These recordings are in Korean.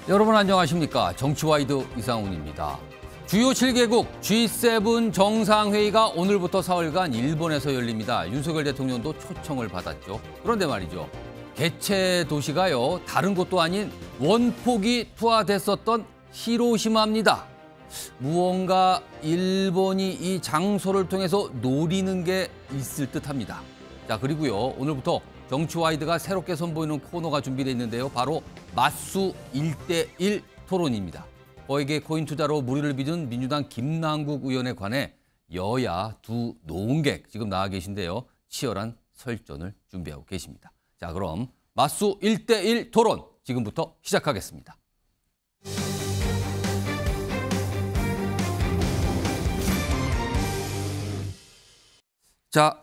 여러분 안녕하십니까? 정치와이드 이상훈입니다. 주요 7개국 G7 정상회의가 오늘부터 사흘간 일본에서 열립니다. 윤석열 대통령도 초청을 받았죠. 그런데 말이죠. 개최 도시가요. 다른 곳도 아닌 원폭이 투하됐었던 히로시마입니다. 무언가 일본이 이 장소를 통해서 노리는 게 있을 듯합니다. 자, 그리고요. 오늘부터 정치와이드가 새롭게 선보이는 코너가 준비되어 있는데요. 바로 맞수 1대1 토론입니다. 거액의 코인 투자로 무리를 빚은 민주당 김남국 의원에 관해 여야 두 노은객 지금 나와 계신데요. 치열한 설전을 준비하고 계십니다. 자, 그럼 맞수 1대1 토론 지금부터 시작하겠습니다. 자,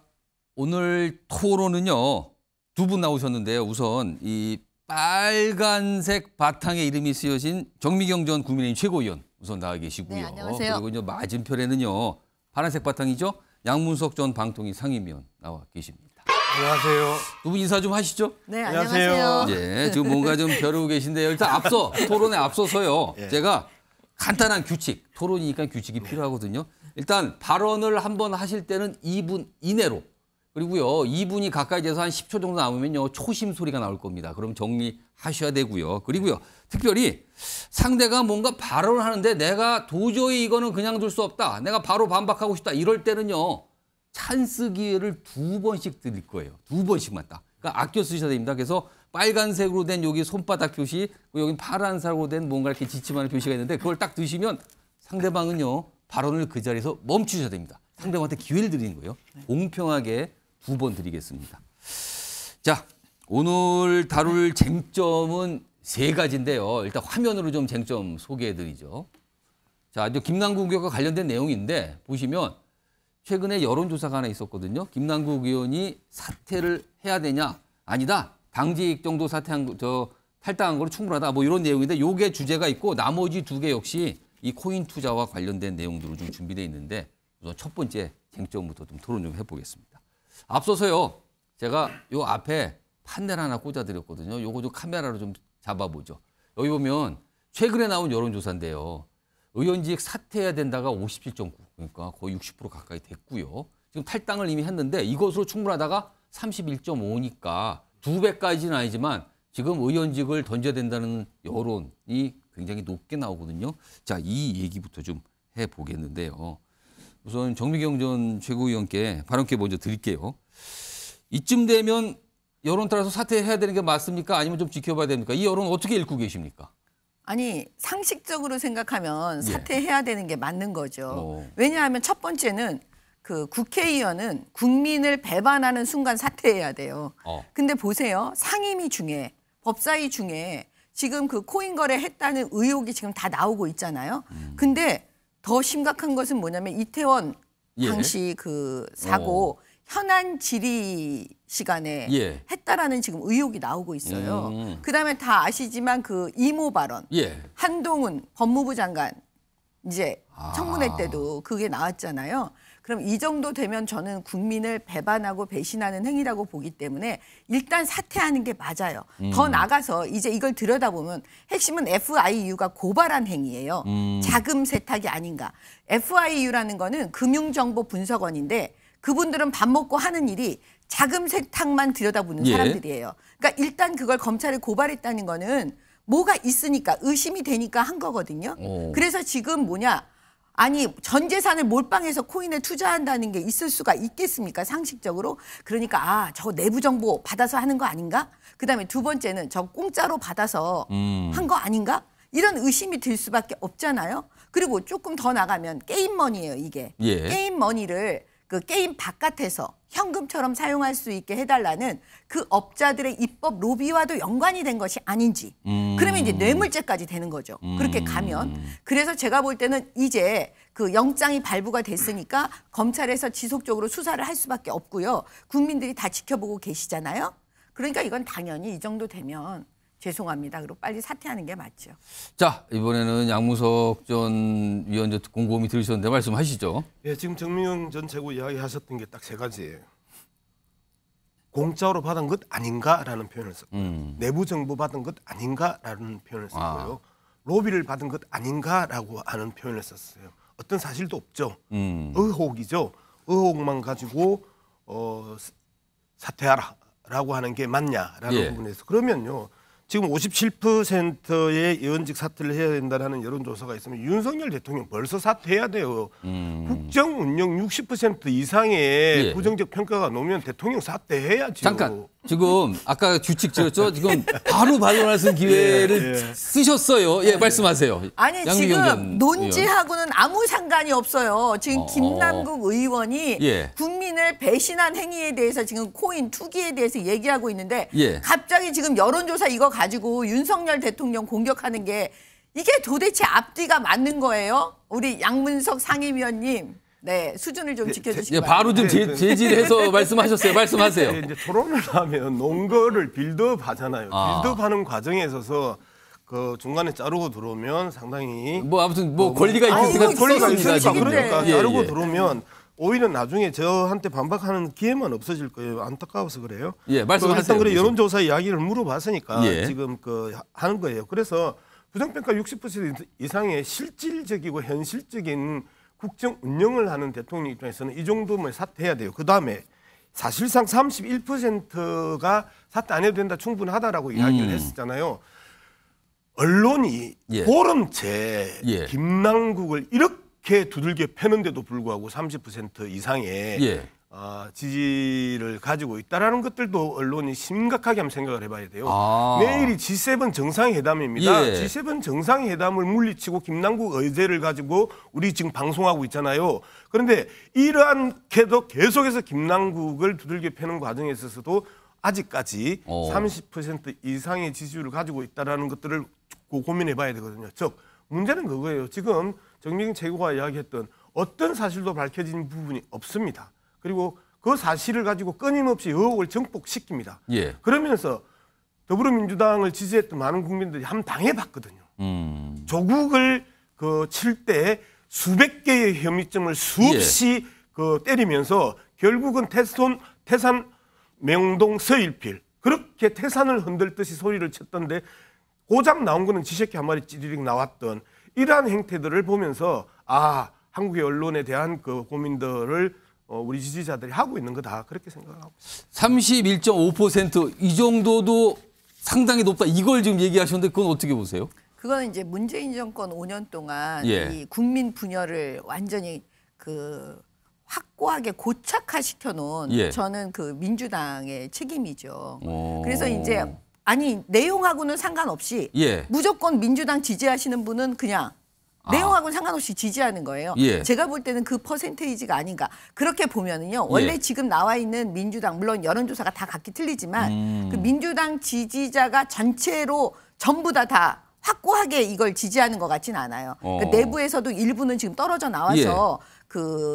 오늘 토론은요. 두 분 나오셨는데요. 우선 이 빨간색 바탕에 이름이 쓰여진 정미경 전 국민의힘 최고위원 우선 나와 계시고요. 네, 안녕하세요. 그리고 맞은편에는요. 파란색 바탕이죠. 양문석 전 방통위 상임위원 나와 계십니다. 안녕하세요. 두 분 인사 좀 하시죠. 네, 안녕하세요. 안녕하세요. 예, 지금 뭔가 좀 벼르고 계신데요. 일단 토론에 앞서서요. 예. 제가 간단한 규칙, 토론이니까 규칙이 필요하거든요. 일단 발언을 한번 하실 때는 2분 이내로. 그리고요, 2분이 가까이 돼서 한 10초 정도 남으면요, 초심 소리가 나올 겁니다. 그럼 정리하셔야 되고요. 그리고요, 특별히 상대가 뭔가 발언을 하는데 내가 도저히 이거는 그냥 둘 수 없다. 내가 바로 반박하고 싶다. 이럴 때는요, 찬스 기회를 2번씩 드릴 거예요. 2번씩만 딱. 그러니까 아껴 쓰셔야 됩니다. 그래서 빨간색으로 된 여기 손바닥 표시, 여기 파란색으로 된 뭔가 이렇게 지침하는 표시가 있는데 그걸 딱 드시면 상대방은요, 발언을 그 자리에서 멈추셔야 됩니다. 상대방한테 기회를 드리는 거예요. 공평하게 2번 드리겠습니다. 자, 오늘 다룰 쟁점은 3가지인데요. 일단 화면으로 좀 쟁점 소개해드리죠. 자, 이제 김남국 의원과 관련된 내용인데 보시면 최근에 여론조사가 하나 있었거든요. 김남국 의원이 사퇴를 해야 되냐? 아니다. 당직 정도 탈당한 거로 충분하다. 뭐 이런 내용인데 요게 주제가 있고 나머지 2개 역시 이 코인 투자와 관련된 내용들로 좀 준비되어 있는데 우선 첫 번째 쟁점부터 좀 토론 좀 해보겠습니다. 앞서서요, 제가 요 앞에 판넬 하나 꽂아드렸거든요. 요거 좀 카메라로 좀 잡아보죠. 여기 보면 최근에 나온 여론조사인데요. 의원직 사퇴해야 된다가 57.9, 그러니까 거의 60% 가까이 됐고요. 지금 탈당을 이미 했는데 이것으로 충분하다가 31.5니까 2배까지는 아니지만 지금 의원직을 던져야 된다는 여론이 굉장히 높게 나오거든요. 자, 이 얘기부터 좀 해보겠는데요. 우선 정미경 전 최고위원께 발언께 먼저 드릴게요. 이쯤 되면 여론 따라서 사퇴해야 되는 게 맞습니까? 아니면 좀 지켜봐야 됩니까? 이 여론 어떻게 읽고 계십니까? 아니, 상식적으로 생각하면 사퇴해야 되는 게 맞는 거죠. 어. 왜냐하면 첫 번째는 그 국회의원은 국민을 배반하는 순간 사퇴해야 돼요. 근데 보세요. 상임위 중에, 법사위 중에 지금 그 코인 거래 했다는 의혹이 지금 다 나오고 있잖아요. 근데 더 심각한 것은 뭐냐면 이태원 당시 그 사고 현안 질의 시간에 했다라는 지금 의혹이 나오고 있어요. 그다음에 다 아시지만 그 이모 발언, 한동훈 법무부 장관 이제 청문회 때도 그게 나왔잖아요. 그럼 이 정도 되면 저는 국민을 배반하고 배신하는 행위라고 보기 때문에 일단 사퇴하는 게 맞아요. 더 나가서 이제 이걸 들여다보면 핵심은 FIU가 고발한 행위예요. 자금 세탁이 아닌가. FIU라는 거는 금융정보분석원인데 그분들은 밥 먹고 하는 일이 자금 세탁만 들여다보는 사람들이에요. 그러니까 일단 그걸 검찰에 고발했다는 거는 뭐가 있으니까 의심이 되니까 한 거거든요. 그래서 지금 뭐냐. 아니 전 재산을 몰빵해서 코인에 투자한다는 게 있을 수가 있겠습니까? 상식적으로. 그러니까 저 내부 정보 받아서 하는 거 아닌가? 그다음에 두 번째는 저 공짜로 받아서 한 거 아닌가? 이런 의심이 들 수밖에 없잖아요. 그리고 조금 더 나가면 게임 머니예요, 이게. 게임 머니를 그 게임 바깥에서 현금처럼 사용할 수 있게 해달라는 그 업자들의 입법 로비와도 연관이 된 것이 아닌지. 그러면 이제 뇌물죄까지 되는 거죠. 그렇게 가면. 그래서 제가 볼 때는 이제 그 영장이 발부가 됐으니까 검찰에서 지속적으로 수사를 할 수밖에 없고요. 국민들이 다 지켜보고 계시잖아요. 그러니까 이건 당연히 이 정도 되면 죄송합니다. 그리고 빨리 사퇴하는 게 맞죠. 자, 이번에는 양무석 전 위원 곰곰이 들으셨는데 말씀하시죠. 예, 지금 정미경 전 최고 이야기하셨던 게 딱 3가지예요. 공짜로 받은 것 아닌가라는 표현을 썼고요. 내부 정보 받은 것 아닌가라는 표현을 썼고요. 로비를 받은 것 아닌가라고 하는 표현을 썼어요. 어떤 사실도 없죠. 의혹이죠. 의혹만 가지고 사퇴하라라고 하는 게 맞냐라는 예. 부분에서 그러면요. 지금 57%의 의원직 사퇴를 해야 된다는 여론조사가 있으면 윤석열 대통령 벌써 사퇴해야 돼요. 국정 운영 60% 이상의 예. 부정적 평가가 나오면 대통령 사퇴해야죠. 잠깐 지금 아까 규칙 지었죠? 지금 바로 반론할 수 있는 기회를 쓰셨어요. 예, 말씀하세요. 아니 양미경 지금 전 논지하고는 아무 상관이 없어요. 지금 김남국 의원이 예. 국민을 배신한 행위에 대해서 지금 코인 투기에 대해서 얘기하고 있는데 예. 갑자기 지금 여론조사 이거 가지고 윤석열 대통령 공격하는 게 이게 도대체 앞뒤가 맞는 거예요? 우리 양문석 상임위원님. 네, 수준을 좀 지켜주시기 예, 바로 좀 제지해서 말씀하셨어요. 말씀하세요. 이제 토론을 하면 논거를 빌드업 하잖아요. 빌드업하는 과정에 있어서 그 중간에 자르고 들어오면 상당히 뭐 아무튼 뭐 권리가 아니, 있으니까 이거 권리가 썼습니다, 있으니까 지금. 그러니까 예, 자르고 예. 들어오면 오히려 나중에 저한테 반박하는 기회만 없어질 거예요. 안타까워서 그래요. 예, 말씀하세요. 일단 그래 여론조사 이야기를 물어봤으니까 예. 지금 하는 거예요. 그래서 부정평가 60% 이상의 실질적이고 현실적인 국정 운영을 하는 대통령 입장에서는 이 정도면 사퇴해야 돼요. 그다음에 사실상 31%가 사퇴 안 해도 된다 충분하다라고 이야기를 했었잖아요. 언론이 예. 보름째 예. 김남국을 이렇게 두들겨 패는데도 불구하고 30% 이상의 예. 지지를 가지고 있다라는 것들도 언론이 심각하게 한번 생각을 해봐야 돼요. 내일이 G7 정상회담입니다. 예. G7 정상회담을 물리치고 김남국 의제를 가지고 우리 지금 방송하고 있잖아요. 그런데 이러한게도 계속해서 김남국을 두들겨 패는 과정에 있어서도 아직까지 30% 이상의 지지율을 가지고 있다라는 것들을 고민해봐야 되거든요. 즉 문제는 그거예요. 지금 정미경 최고가 이야기했던 어떤 사실도 밝혀진 부분이 없습니다. 그리고 그 사실을 가지고 끊임없이 의혹을 정복시킵니다. 예. 그러면서 더불어민주당을 지지했던 많은 국민들이 한번 당해봤거든요. 조국을 칠 때 수백 개의 혐의점을 수없이 때리면서 결국은 태산 명동 서일필 그렇게 태산을 흔들듯이 소리를 쳤던데 고작 나온 거는 지새끼 한 마리 찌리릭 나왔던 이러한 행태들을 보면서 한국의 언론에 대한 그 고민들을 우리 지지자들이 하고 있는 거다 그렇게 생각하고 31.5% 이 정도도 상당히 높다. 이걸 지금 얘기하셨는데 그건 어떻게 보세요? 그거는 이제 문재인 정권 5년 동안 예. 이 국민 분열을 완전히 확고하게 고착화시켜 놓은 예. 저는 그 민주당의 책임이죠. 그래서 이제 내용하고는 상관없이 예. 무조건 민주당 지지하시는 분은 그냥 내용하고는 상관없이 지지하는 거예요. 예. 제가 볼 때는 그 퍼센테이지가 아닌가. 그렇게 보면은요. 원래 예. 지금 나와 있는 민주당 물론 여론조사가 다 각기 틀리지만 그 민주당 지지자가 전체로 전부 다 확고하게 이걸 지지하는 것 같지는 않아요. 그러니까 내부에서도 일부는 지금 떨어져 나와서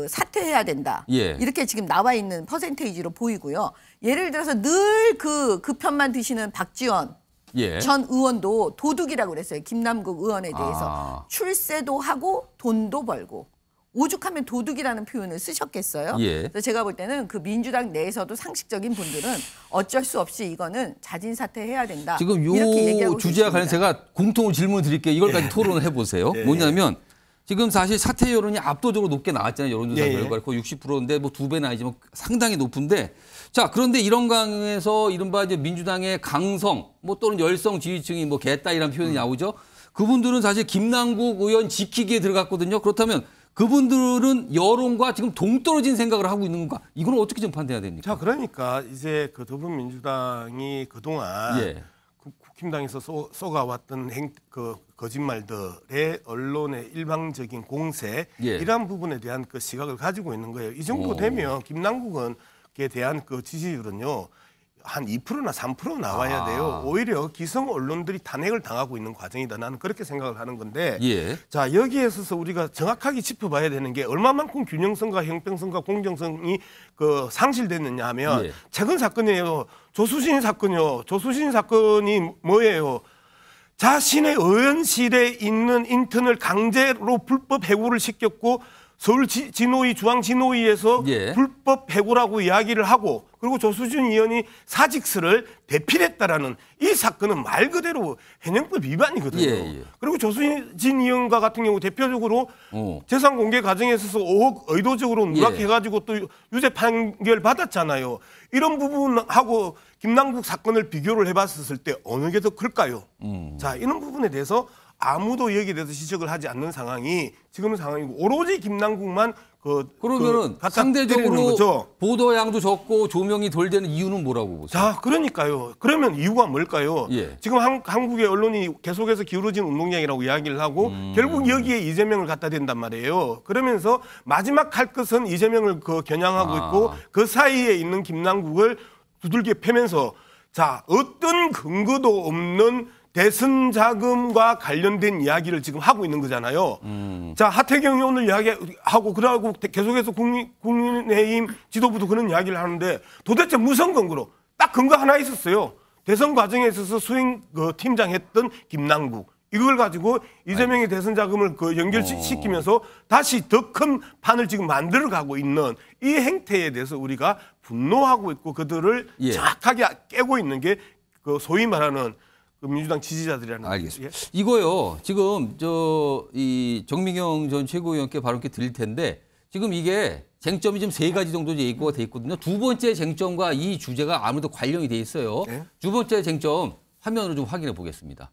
사퇴해야 된다. 예. 이렇게 지금 나와 있는 퍼센테이지로 보이고요. 예를 들어서 늘 그 편만 드시는 박지원 예. 전 의원도 도둑이라고 그랬어요. 김남국 의원에 대해서. 출세도 하고 돈도 벌고. 오죽하면 도둑이라는 표현을 쓰셨겠어요. 예. 그래서 제가 볼 때는 그 민주당 내에서도 상식적인 분들은 어쩔 수 없이 이거는 자진 사퇴해야 된다. 지금 이렇게 요 얘기하고 주제와 관련 계십니다. 제가 공통으로 질문 드릴게요. 이걸까지 토론을 해보세요. 뭐냐면 지금 사실 사퇴 여론이 압도적으로 높게 나왔잖아요. 여론조사 결과를 거의 60%인데 뭐 2배는 아니지만 상당히 높은데 자 그런데 이런 강에서 이른바 이제 민주당의 강성 뭐 또는 열성 지지층이 뭐 개따 이런 표현이 나오죠. 그분들은 사실 김남국 의원 지키기에 들어갔거든요. 그렇다면 그분들은 여론과 지금 동떨어진 생각을 하고 있는 건가? 이건 어떻게 좀 판단해야 됩니까? 자 그러니까 이제 그 더불어민주당이 그동안 국힘당에서 쏘가왔던 거짓말들의 언론의 일방적인 공세 이러한 부분에 대한 그 시각을 가지고 있는 거예요. 이 정도 되면 김남국에 대한 그 지지율은요. 한 2%나 3% 나와야 돼요. 오히려 기성 언론들이 탄핵을 당하고 있는 과정이다. 나는 그렇게 생각을 하는 건데 자 여기에 있어서 우리가 정확하게 짚어봐야 되는 게 얼마만큼 균형성과 형평성과 공정성이 상실됐느냐 하면 최근 사건이에요. 조수진 사건이요. 조수진 사건이 뭐예요? 자신의 의원실에 있는 인턴을 강제로 불법 해고를 시켰고 서울 진호위 중앙진호위에서 예. 불법 해고라고 이야기를 하고 그리고 조수진 의원이 사직서를 대필했다라는 이 사건은 말 그대로 현행법 위반이거든요. 예. 그리고 조수진 의원과 같은 경우 대표적으로 재산 공개 과정에 있어서 5억 의도적으로 누락해가지고 또 유죄 판결 받았잖아요. 이런 부분하고 김남국 사건을 비교를 해봤을 때 어느 게 더 클까요? 자, 이런 부분에 대해서 아무도 여기에 대해서 지적을 하지 않는 상황이 지금 상황이고 오로지 김남국만 그러면은 상대적으로 보도량도 적고 조명이 덜 되는 이유는 뭐라고 보세요? 자, 그러니까요. 그러면 이유가 뭘까요? 예. 지금 한국의 언론이 계속해서 기울어진 운동장이라고 이야기를 하고 결국 여기에 이재명을 갖다 댄단 말이에요. 그러면서 마지막 할 것은 이재명을 겨냥하고 있고 그 사이에 있는 김남국을 두들겨 패면서 자, 어떤 근거도 없는 대선 자금과 관련된 이야기를 지금 하고 있는 거잖아요. 자, 하태경 의원을 이야기하고 그러고 계속해서 국민의힘 지도부도 그런 이야기를 하는데 도대체 무슨 근거로? 딱 근거 하나 있었어요. 대선 과정에 있어서 수행 팀장 했던 김남국. 이걸 가지고 이재명의 대선 자금을 연결시키면서 다시 더 큰 판을 지금 만들어가고 있는 이 행태에 대해서 우리가 분노하고 있고 그들을 정확하게 깨고 있는 게 소위 말하는 민주당 지지자들이라는 거죠. 알겠습니다. 이거요. 지금 이 정미경 전 최고위원께 바로 이렇게 드릴 텐데 지금 이게 쟁점이 지금 3가지 정도 예고가 돼 있거든요. 두 번째 쟁점과 이 주제가 아무래도 관련이 돼 있어요. 네. 두 번째 쟁점 화면으로 좀 확인해 보겠습니다.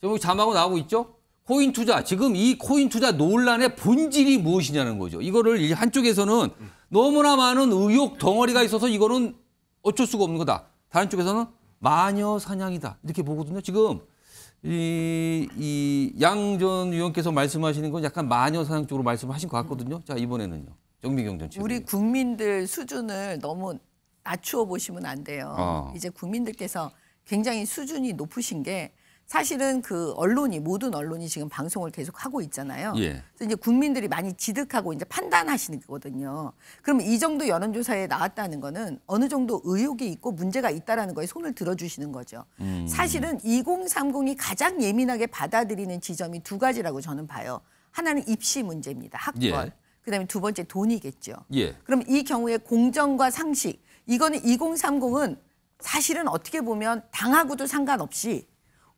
지금 자막으로 나오고 있죠? 코인 투자. 지금 이 코인 투자 논란의 본질이 무엇이냐는 거죠. 이거를 한쪽에서는 너무나 많은 의혹 덩어리가 있어서 이거는 어쩔 수가 없는 거다. 다른 쪽에서는 마녀 사냥이다. 이렇게 보거든요. 지금 이 양 전 의원께서 말씀하시는 건 약간 마녀 사냥 쪽으로 말씀하신 것 같거든요. 자, 이번에는요. 정미경 전 최고위원. 우리 국민들 수준을 너무 낮추어 보시면 안 돼요. 이제 국민들께서 굉장히 수준이 높으신 게 사실은 모든 언론이 지금 방송을 계속 하고 있잖아요. 예. 그래서 이제 국민들이 많이 지득하고 이제 판단하시는 거거든요. 그러면 이 정도 여론조사에 나왔다는 거는 어느 정도 의혹이 있고 문제가 있다라는 거에 손을 들어주시는 거죠. 사실은 2030이 가장 예민하게 받아들이는 지점이 2가지라고 저는 봐요. 하나는 입시 문제입니다. 학벌. 예. 그다음에 두 번째 돈이겠죠. 예. 그럼 이 경우에 공정과 상식. 이거는 2030은 사실은 어떻게 보면 당하고도 상관없이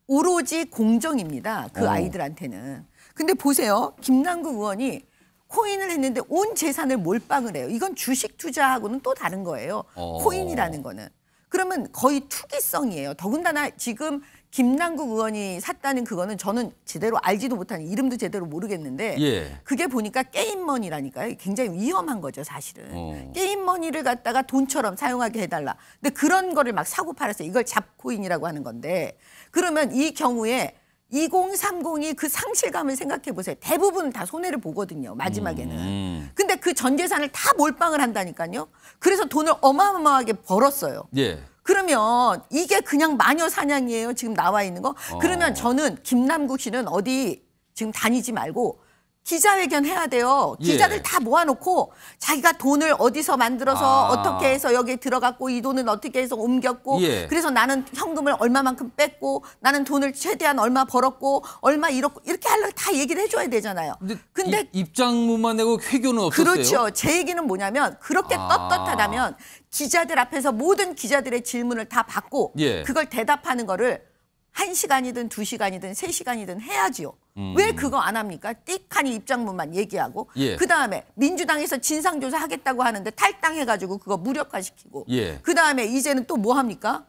오로지 공정입니다. 그 아이들한테는. 근데 보세요. 김남국 의원이 코인을 했는데 온 재산을 몰빵을 해요. 이건 주식 투자하고는 또 다른 거예요. 코인이라는 거는. 그러면 거의 투기성이에요. 더군다나 지금 김남국 의원이 샀다는 그거는 저는 제대로 알지도 못하는 이름도 제대로 모르겠는데 예. 그게 보니까 게임머니라니까요. 굉장히 위험한 거죠, 사실은. 게임머니를 갖다가 돈처럼 사용하게 해달라. 근데 그런 거를 막 사고 팔았어요. 이걸 잡코인이라고 하는 건데 그러면 이 경우에 2030이 그 상실감을 생각해 보세요. 대부분 다 손해를 보거든요. 마지막에는. 근데 그 전 재산을 다 몰빵을 한다니까요. 그래서 돈을 어마어마하게 벌었어요. 예. 그러면 이게 그냥 마녀 사냥이에요. 지금 나와 있는 거. 그러면 저는 김남국 씨는 어디 지금 다니지 말고 기자회견 해야 돼요. 기자들 다 모아놓고 자기가 돈을 어디서 만들어서 어떻게 해서 여기에 들어갔고 이 돈은 어떻게 해서 옮겼고 그래서 나는 현금을 얼마만큼 뺐고 나는 돈을 최대한 얼마 벌었고 얼마 잃었고 이렇게 하려고 다 얘기를 해줘야 되잖아요. 근데 입장문만 내고 회견은 없었어요. 그렇죠. 제 얘기는 뭐냐면 그렇게 떳떳하다면 기자들 앞에서 모든 기자들의 질문을 다 받고 그걸 대답하는 거를 1시간이든 2시간이든 3시간이든 해야지요. 왜 그거 안 합니까? 띡하니 입장문만 얘기하고 그다음에 민주당에서 진상조사 하겠다고 하는데 탈당해가지고 그거 무력화시키고 그다음에 이제는 또 뭐 합니까?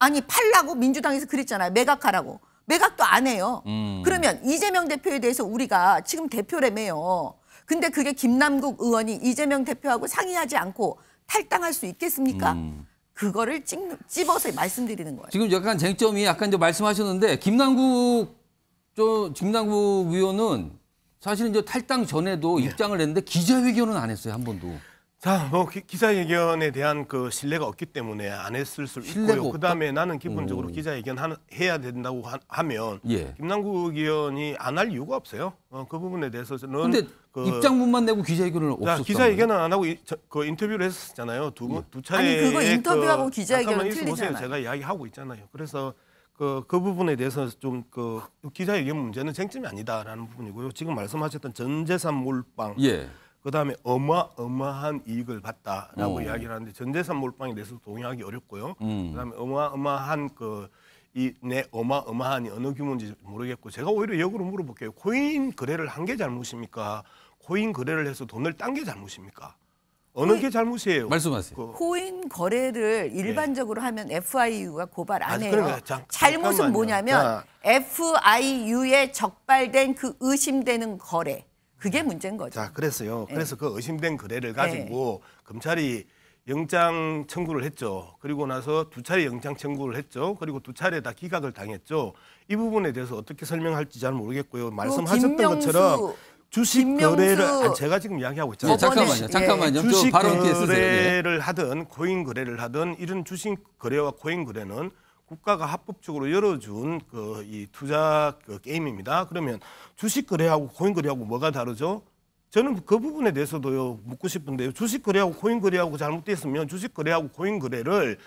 아니 팔라고 민주당에서 그랬잖아요. 매각하라고. 매각도 안 해요. 그러면 이재명 대표에 대해서 우리가 지금 대표라며요. 근데 그게 김남국 의원이 이재명 대표하고 상의하지 않고 탈당할 수 있겠습니까? 그거를 찝어서 말씀드리는 거예요. 지금 약간 쟁점이 약간 이제 말씀하셨는데 김남국 의원은 사실은 이제 탈당 전에도 입장을 냈는데 기자회견은 안 했어요, 한 번도. 자, 뭐 기자회견에 대한 그 신뢰가 없기 때문에 안 했을 수 있고요. 그다음에 나는 기본적으로 기자회견 해야 된다고 하면 김남국 의원이 안 할 이유가 없어요. 그 부분에 대해서는. 근데 입장문만 내고 기자회견을 없었어요. 기자회견은 안 하고 그 인터뷰를 했었잖아요. 두 차례. 아니 그거 인터뷰하고 기자회견은 틀리잖아요. 제가 이야기하고 있잖아요. 그래서 그 부분에 대해서 좀 그 기자회견 문제는 쟁점이 아니다라는 부분이고요. 지금 말씀하셨던 전재산 몰빵, 예. 그다음에 어마어마한 이익을 봤다라고 이야기를 하는데 전재산 몰빵에 대해서 동의하기 어렵고요. 그다음에 어마어마한 내 어마어마한이 어느 규모인지 모르겠고 제가 오히려 역으로 물어볼게요. 코인 거래를 한 게 잘못입니까? 코인 거래를 해서 돈을 딴 게 잘못입니까? 어느 게 잘못이에요? 말씀하세요. 코인 거래를 일반적으로 하면 FIU가 고발 안 아니, 해요. 그러니까 잘못은 잠깐만요. 뭐냐면 자. FIU에 적발된 그 의심되는 거래. 그게 문제인 거죠. 자, 그래서요. 네. 그래서 그 의심된 거래를 가지고 검찰이 영장 청구를 했죠. 그리고 나서 2차례 영장 청구를 했죠. 그리고 2차례 다 기각을 당했죠. 이 부분에 대해서 어떻게 설명할지 잘 모르겠고요. 말씀하셨던 것처럼 주식 거래를 제가 지금 이야기하고 있잖아요. 예, 잠깐만요. 주식 발언 기회 쓰세요. 거래를 하든 코인 거래를 하든 이런 주식 거래와 코인 거래는 국가가 합법적으로 열어준 이 투자 게임입니다. 그러면 주식 거래하고 코인 거래하고 뭐가 다르죠? 저는 그 부분에 대해서도요 묻고 싶은데요. 주식 거래하고 코인 거래하고 잘못됐으면 주식 거래하고 코인 거래를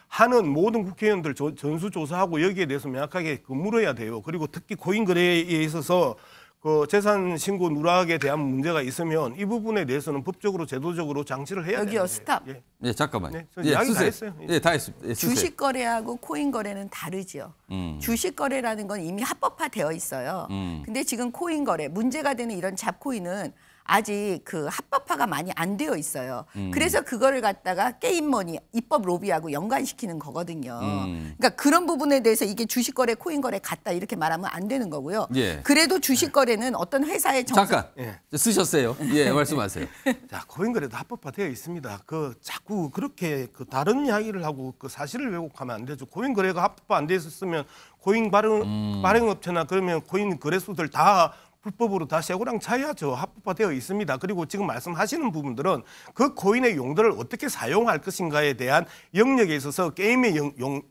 하는 모든 국회의원들 전수조사하고 여기에 대해서 명확하게 물어야 돼요. 그리고 특히 코인 거래에 있어서 그 재산 신고 누락에 대한 문제가 있으면 이 부분에 대해서는 법적으로 제도적으로 장치를 해야 돼요. 여기요, 스탑. 예. 예, 잠깐만요. 네, 저 이야기 다 쓰세요. 했어요. 예, 다 했습니다. 예, 쓰세요. 주식 거래하고 코인 거래는 다르죠. 주식 거래라는 건 이미 합법화되어 있어요. 근데 지금 코인 거래 문제가 되는 이런 잡코인은 아직 그 합법화가 많이 안 되어 있어요. 그래서 그거를 갖다가 게임머니 입법 로비하고 연관시키는 거거든요. 그러니까 그런 부분에 대해서 이게 주식 거래, 코인 거래 같다 이렇게 말하면 안 되는 거고요. 예. 그래도 주식 거래는 어떤 회사의 잠깐 쓰셨어요. 예, 말씀하세요. 자, 코인 거래도 합법화되어 있습니다. 자꾸 그렇게 다른 이야기를 하고 사실을 왜곡하면 안 되죠. 코인 거래가 합법화 안 돼 있었으면 코인 발행업체나 그러면 코인 거래소들 다 불법으로 다 쇠고랑 차야죠. 합법화되어 있습니다. 그리고 지금 말씀하시는 부분들은 그 코인의 용도를 어떻게 사용할 것인가에 대한 영역에 있어서 게임의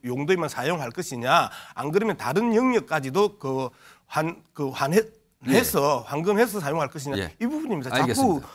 용도에만 사용할 것이냐, 안 그러면 다른 영역까지도 환해서 환금해서 사용할 것이냐, 예. 이 부분입니다. 알겠습니다.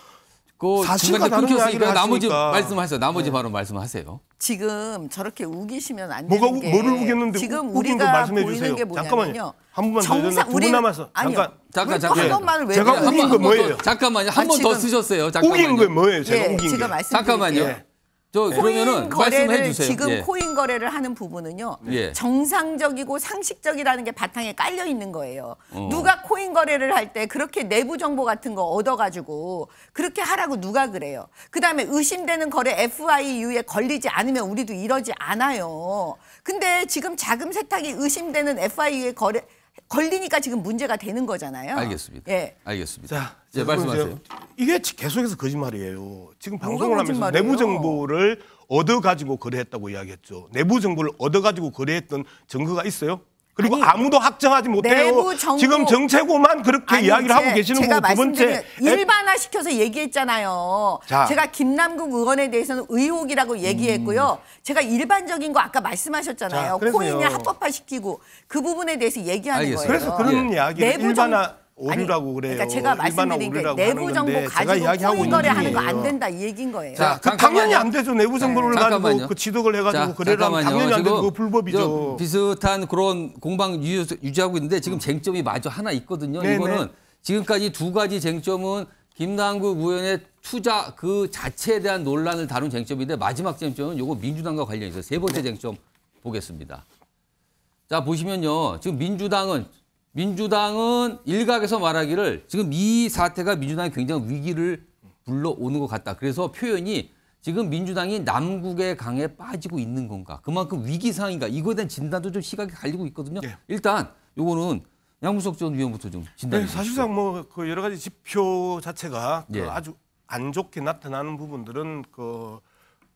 사실과 다른 이야기를 나머지 하시니까. 말씀하세요. 나머지 바로 말씀하세요. 지금 저렇게 우기시면 안 뭐가 되는 게 뭐를 우겼는데 지금 우긴 거 우리가 말씀해 보이는 주세요. 게 뭐냐면요. 잠깐만요. 한 번만 더 해주세요. 2분 남아서. 아니요. 잠깐. 한 번만을 왜 제가 그래요? 우긴 건 뭐예요? 잠깐만요. 한 번 더 지금 쓰셨어요. 잠깐만요. 우긴 건 뭐예요? 제가 예, 우긴 제가 게. 말씀드릴게요. 잠깐만요. 예. 그러면은 코인 거래를 말씀해 주세요. 지금 예. 코인 거래를 하는 부분은요. 예. 정상적이고 상식적이라는 게 바탕에 깔려 있는 거예요. 누가 코인 거래를 할 때 그렇게 내부 정보 같은 거 얻어가지고 그렇게 하라고 누가 그래요. 그다음에 의심되는 거래 FIU에 걸리지 않으면 우리도 이러지 않아요. 근데 지금 자금 세탁이 의심되는 FIU에 걸리니까 지금 문제가 되는 거잖아요. 알겠습니다. 예. 알겠습니다. 자, 예, 말씀하세요. 이게 계속해서 거짓말이에요. 지금 뭐가 방송을 하면서 거짓말이에요? 내부 정보를 얻어가지고 거래했다고 이야기했죠. 내부 정보를 얻어가지고 거래했던 증거가 있어요? 그리고 아니, 아무도 확정하지 못해요. 내부 정보- 지금 정책고만 그렇게 아니, 이야기를 하고 계시는 제가 거고, 두 번째 말씀드린 일반화시켜서 얘기했잖아요. 자. 제가 김남국 의원에 대해서는 의혹이라고 얘기했고요. 제가 일반적인 거 아까 말씀하셨잖아요. 자, 그래서요. 코인을 합법화시키고 그 부분에 대해서 얘기하는 알겠습니다. 거예요. 그래서 그런 예. 이야기를 내부 일반화 정- 오류라고 아니, 그래요. 그러니까 제가 말씀드린 게 오류라고 내부 하는 정보 건데 제가 가지고 이야기하고 코인 있는 거래하는 거 안 중이에요. 된다 이 얘기인 거예요. 자, 당연히 안 되죠. 내부 정보를 가지고 잠깐만요. 취득을 해가지고 거래를 하면 잠깐만요. 당연히 안 되죠. 지금 그거 불법이죠. 저 비슷한 그런 공방 유지하고 있는데 지금 쟁점이 마저 하나 있거든요. 네네. 이거는 지금까지 두 가지 쟁점은 김남국 의원의 투자 그 자체에 대한 논란을 다룬 쟁점인데 마지막 쟁점은 요거 민주당과 관련이 있어요. 세 번째 쟁점 보겠습니다. 자, 보시면요. 지금 민주당은 일각에서 말하기를 지금 이 사태가 민주당에 굉장히 위기를 불러오는 것 같다. 그래서 표현이 지금 민주당이 남국의 강에 빠지고 있는 건가. 그만큼 위기 상황인가. 이거에 대한 진단도 좀 시각이 갈리고 있거든요. 네. 일단 요거는 양무석 전 위원부터 좀 진단해 네, 주시죠. 사실상 그 여러 가지 지표 자체가 예. 아주 안 좋게 나타나는 부분들은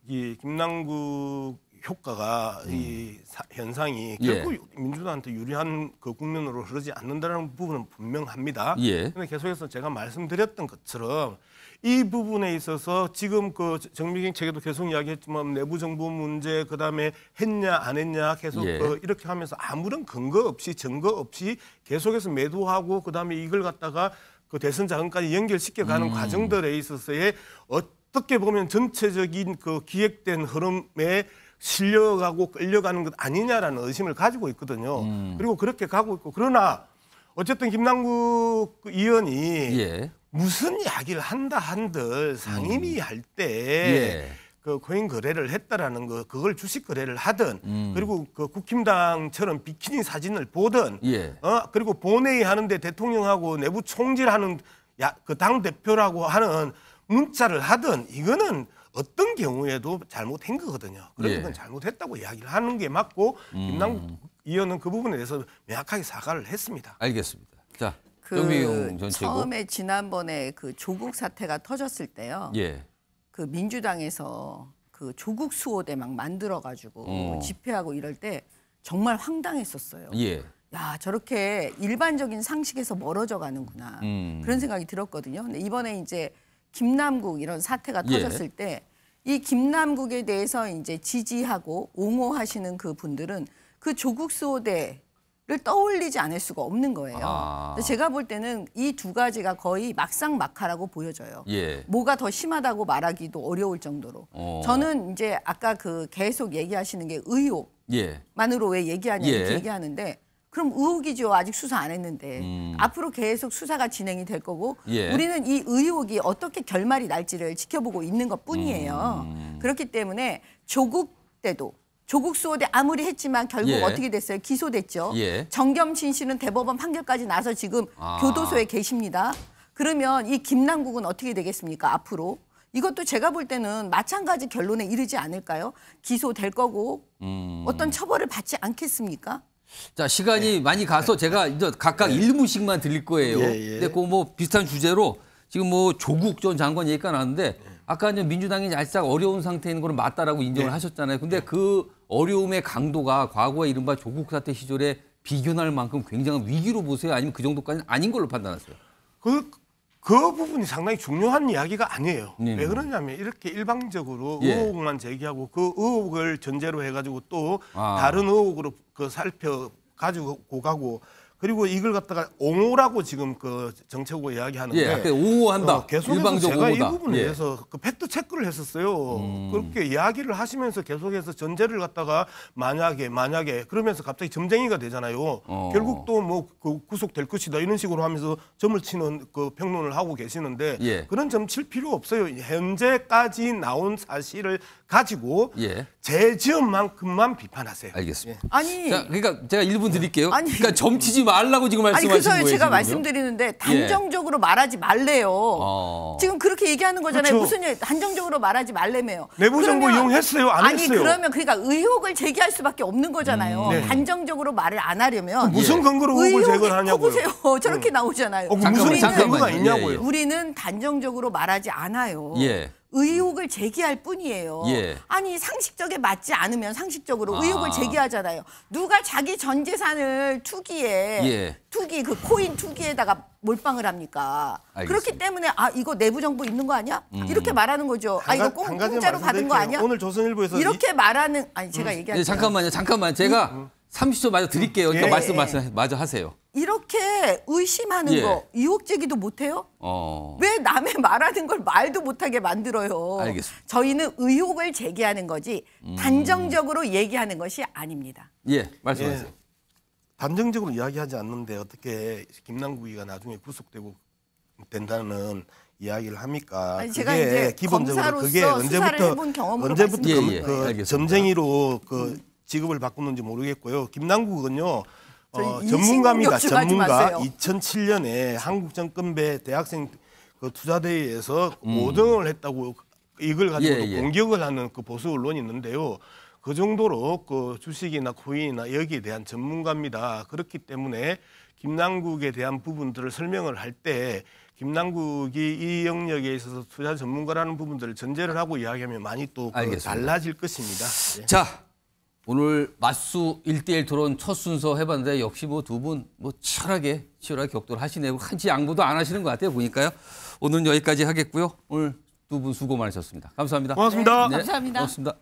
이 김남국 효과가 이 현상이 예. 결국 민주당한테 유리한 국면으로 흐르지 않는다는 부분은 분명합니다. 예. 그런데 계속해서 제가 말씀드렸던 것처럼 이 부분에 있어서 지금 정미경 측에도 계속 이야기했지만 내부 정보 문제, 그다음에 했냐 안 했냐 계속 예. 이렇게 하면서 아무런 근거 없이 증거 없이 계속해서 매도하고 그다음에 이걸 갖다가 대선 자금까지 연결시켜가는 과정들에 있어서의 어떻게 보면 전체적인 기획된 흐름에 실려가고 끌려가는 것 아니냐라는 의심을 가지고 있거든요. 그리고 그렇게 가고 있고 그러나 어쨌든 김남국 의원이 예. 무슨 이야기를 한다 한들 상임위 할 때 예. 그 코인 거래를 했다라는 거 그걸 주식 거래를 하든 그리고 그 국힘당처럼 비키니 사진을 보든 예. 그리고 본회의 하는데 대통령하고 내부 총질하는 그 당 대표라고 하는 문자를 하든 이거는 어떤 경우에도 잘못한 거거든요. 그래서 예. 그건 잘못했다고 이야기를 하는 게 맞고 김남국 의원은 그 부분에 대해서 명확하게 사과를 했습니다. 알겠습니다. 자, 그 정미용 전 최고. 처음에 지난번에 그 조국 사태가 터졌을 때요. 예. 그 민주당에서 그 조국 수호대 막 만들어가지고 집회하고 이럴 때 정말 황당했었어요. 예. 야, 저렇게 일반적인 상식에서 멀어져 가는구나. 그런 생각이 들었거든요. 근데 이번에 이제 김남국 이런 사태가 예. 터졌을 때 이 김남국에 대해서 이제 지지하고 옹호하시는 그 분들은 그 조국 수호대를 떠올리지 않을 수가 없는 거예요. 근데 제가 볼 때는 이 두 가지가 거의 막상막하라고 보여져요. 예. 뭐가 더 심하다고 말하기도 어려울 정도로. 저는 이제 아까 그 계속 얘기하시는 게 의혹. 예. 만으로 왜 얘기하냐 이렇게 예. 얘기하는데 그럼 의혹이죠. 아직 수사 안 했는데. 앞으로 계속 수사가 진행이 될 거고 예. 우리는 이 의혹이 어떻게 결말이 날지를 지켜보고 있는 것뿐이에요. 그렇기 때문에 조국 때도 조국 수호대 아무리 했지만 결국 예. 어떻게 됐어요? 기소됐죠. 예. 정겸진 씨는 대법원 판결까지 나서 지금 교도소에 계십니다. 그러면 이 김남국은 어떻게 되겠습니까? 앞으로. 이것도 제가 볼 때는 마찬가지 결론에 이르지 않을까요? 기소될 거고 어떤 처벌을 받지 않겠습니까? 자, 시간이 많이 가서 제가 이제 각각 1분씩만 드릴 거예요. 근데 그 뭐 비슷한 주제로 지금 뭐 조국 전 장관 얘기가 나왔는데 아까 이제 민주당이 살짝 어려운 상태에 있는 건 맞다라고 인정을 하셨잖아요. 근데 그 어려움의 강도가 과거에 이른바 조국 사태 시절에 비견할 만큼 굉장한 위기로 보세요? 아니면 그 정도까지는 아닌 걸로 판단하세요? 그 부분이 상당히 중요한 이야기가 아니에요. 왜 그러냐면 이렇게 일방적으로 예. 의혹만 제기하고 그 의혹을 전제로 해가지고 또 다른 의혹으로 그 살펴 가지고 가고 그리고 이걸 갖다가 옹호라고 지금 그 정책고 이야기하는데 예, 옹호한다. 계속해서 일방적 제가 옹호다. 이 부분에 예. 대해서 그 팩트 체크를 했었어요. 그렇게 이야기를 하시면서 계속해서 전제를 갖다가 만약에 그러면서 갑자기 점쟁이가 되잖아요. 결국 또 뭐 그 구속될 것이다 이런 식으로 하면서 점을 치는 그 평론을 하고 계시는데 예. 그런 점 칠 필요 없어요. 현재까지 나온 사실을 가지고 예. 제 지역만큼만 비판하세요. 알겠습니다. 아니 자, 그러니까 제가 1분 드릴게요. 아니. 그러니까 점치지 말라고 지금 아니 말씀하신 그래서 거예요. 제가 지금요? 말씀드리는데 단정적으로 말하지 말래요. 지금 그렇게 얘기하는 거잖아요. 그렇죠. 무슨 일 단정적으로 말하지 말래매요. 내부 정보 그러면- 이용했어요? 안 아니 했어요? 그러면 그러니까 의혹을 제기할 수밖에 없는 거잖아요. 네. 단정적으로 말을 안 하려면 무슨 근거로 의혹을 제거를 하냐고요? 보세요. 저렇게 나오잖아요. 무슨 잠깐만요. 근거가 있냐고요? 예, 예. 우리는 단정적으로 말하지 않아요. 예. 의혹을 제기할 뿐이에요. 예. 아니 상식적에 맞지 않으면 상식적으로 의혹을 제기하잖아요. 누가 자기 전 재산을 투기에 예. 투기 그 코인 투기에다가 몰빵을 합니까? 알겠습니다. 그렇기 때문에 아 이거 내부 정보 있는 거 아니야? 이렇게 말하는 거죠. 아 이거 한 가지 공짜로 받은 거 말씀드릴게요. 아니야? 오늘 조선일보에서 이렇게 말하는 아니 제가 얘기할게요. 예, 잠깐만요. 제가 30초 마저 드릴게요. 그러니까 예. 말씀 마저 하세요. 이렇게 의심하는 예. 거 의혹 제기도 못해요? 왜 남의 말하는 걸 말도 못하게 만들어요? 알겠습니다. 저희는 의혹을 제기하는 거지 단정적으로 얘기하는 것이 아닙니다. 예, 말씀하세요. 예. 단정적으로 이야기하지 않는데 어떻게 김남국이가 나중에 구속되고 된다는 이야기를 합니까? 아니, 제가 그게 이제 기본적으로 그게 검사로서 수사를 해본 경험으로 언제부터 말씀드리는 예, 예. 그 알겠습니다. 점쟁이로 그 직업을 바꾸는지 모르겠고요. 김남국은요. 저희 전문가입니다. 인신 욕심하지 전문가. 마세요. 2007년에 한국정권배 대학생 그 투자대회에서 5등을 했다고 이걸 가지고 예, 예. 공격을 하는 그 보수 언론이 있는데요. 그 정도로 그 주식이나 코인이나 여기에 대한 전문가입니다. 그렇기 때문에 김남국에 대한 부분들을 설명을 할 때 김남국이 이 영역에 있어서 투자 전문가라는 부분들을 전제를 하고 이야기하면 많이 또 알겠습니다. 달라질 것입니다. 예. 자, 오늘 맞수 1대1 토론 첫 순서 해봤는데 역시 뭐 두 분 뭐 치열하게 격돌을 하시네요. 한치 양보도 안 하시는 것 같아요. 보니까요. 오늘은 여기까지 하겠고요. 오늘 두 분 수고 많으셨습니다. 감사합니다. 고맙습니다. 네, 감사합니다. 고맙습니다.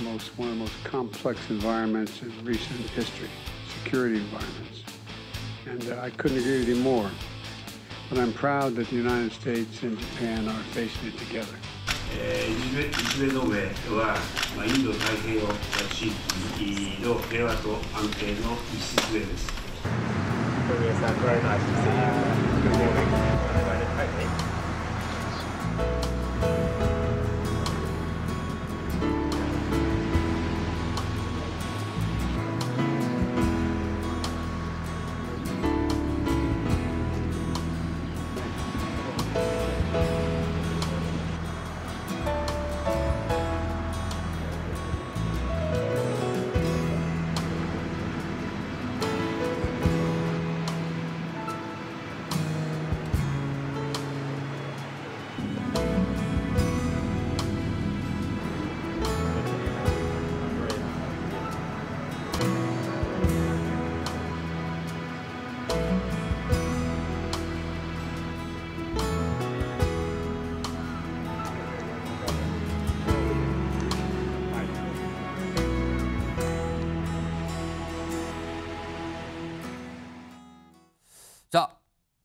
one of the most complex environments in recent history, security environments. And I couldn't agree with you more. But I'm proud that the United States and Japan are facing it together. 日米同盟は、インド太平洋地域の平和と安定の礎です。Very nice to see you. Good morning. Hi. 자,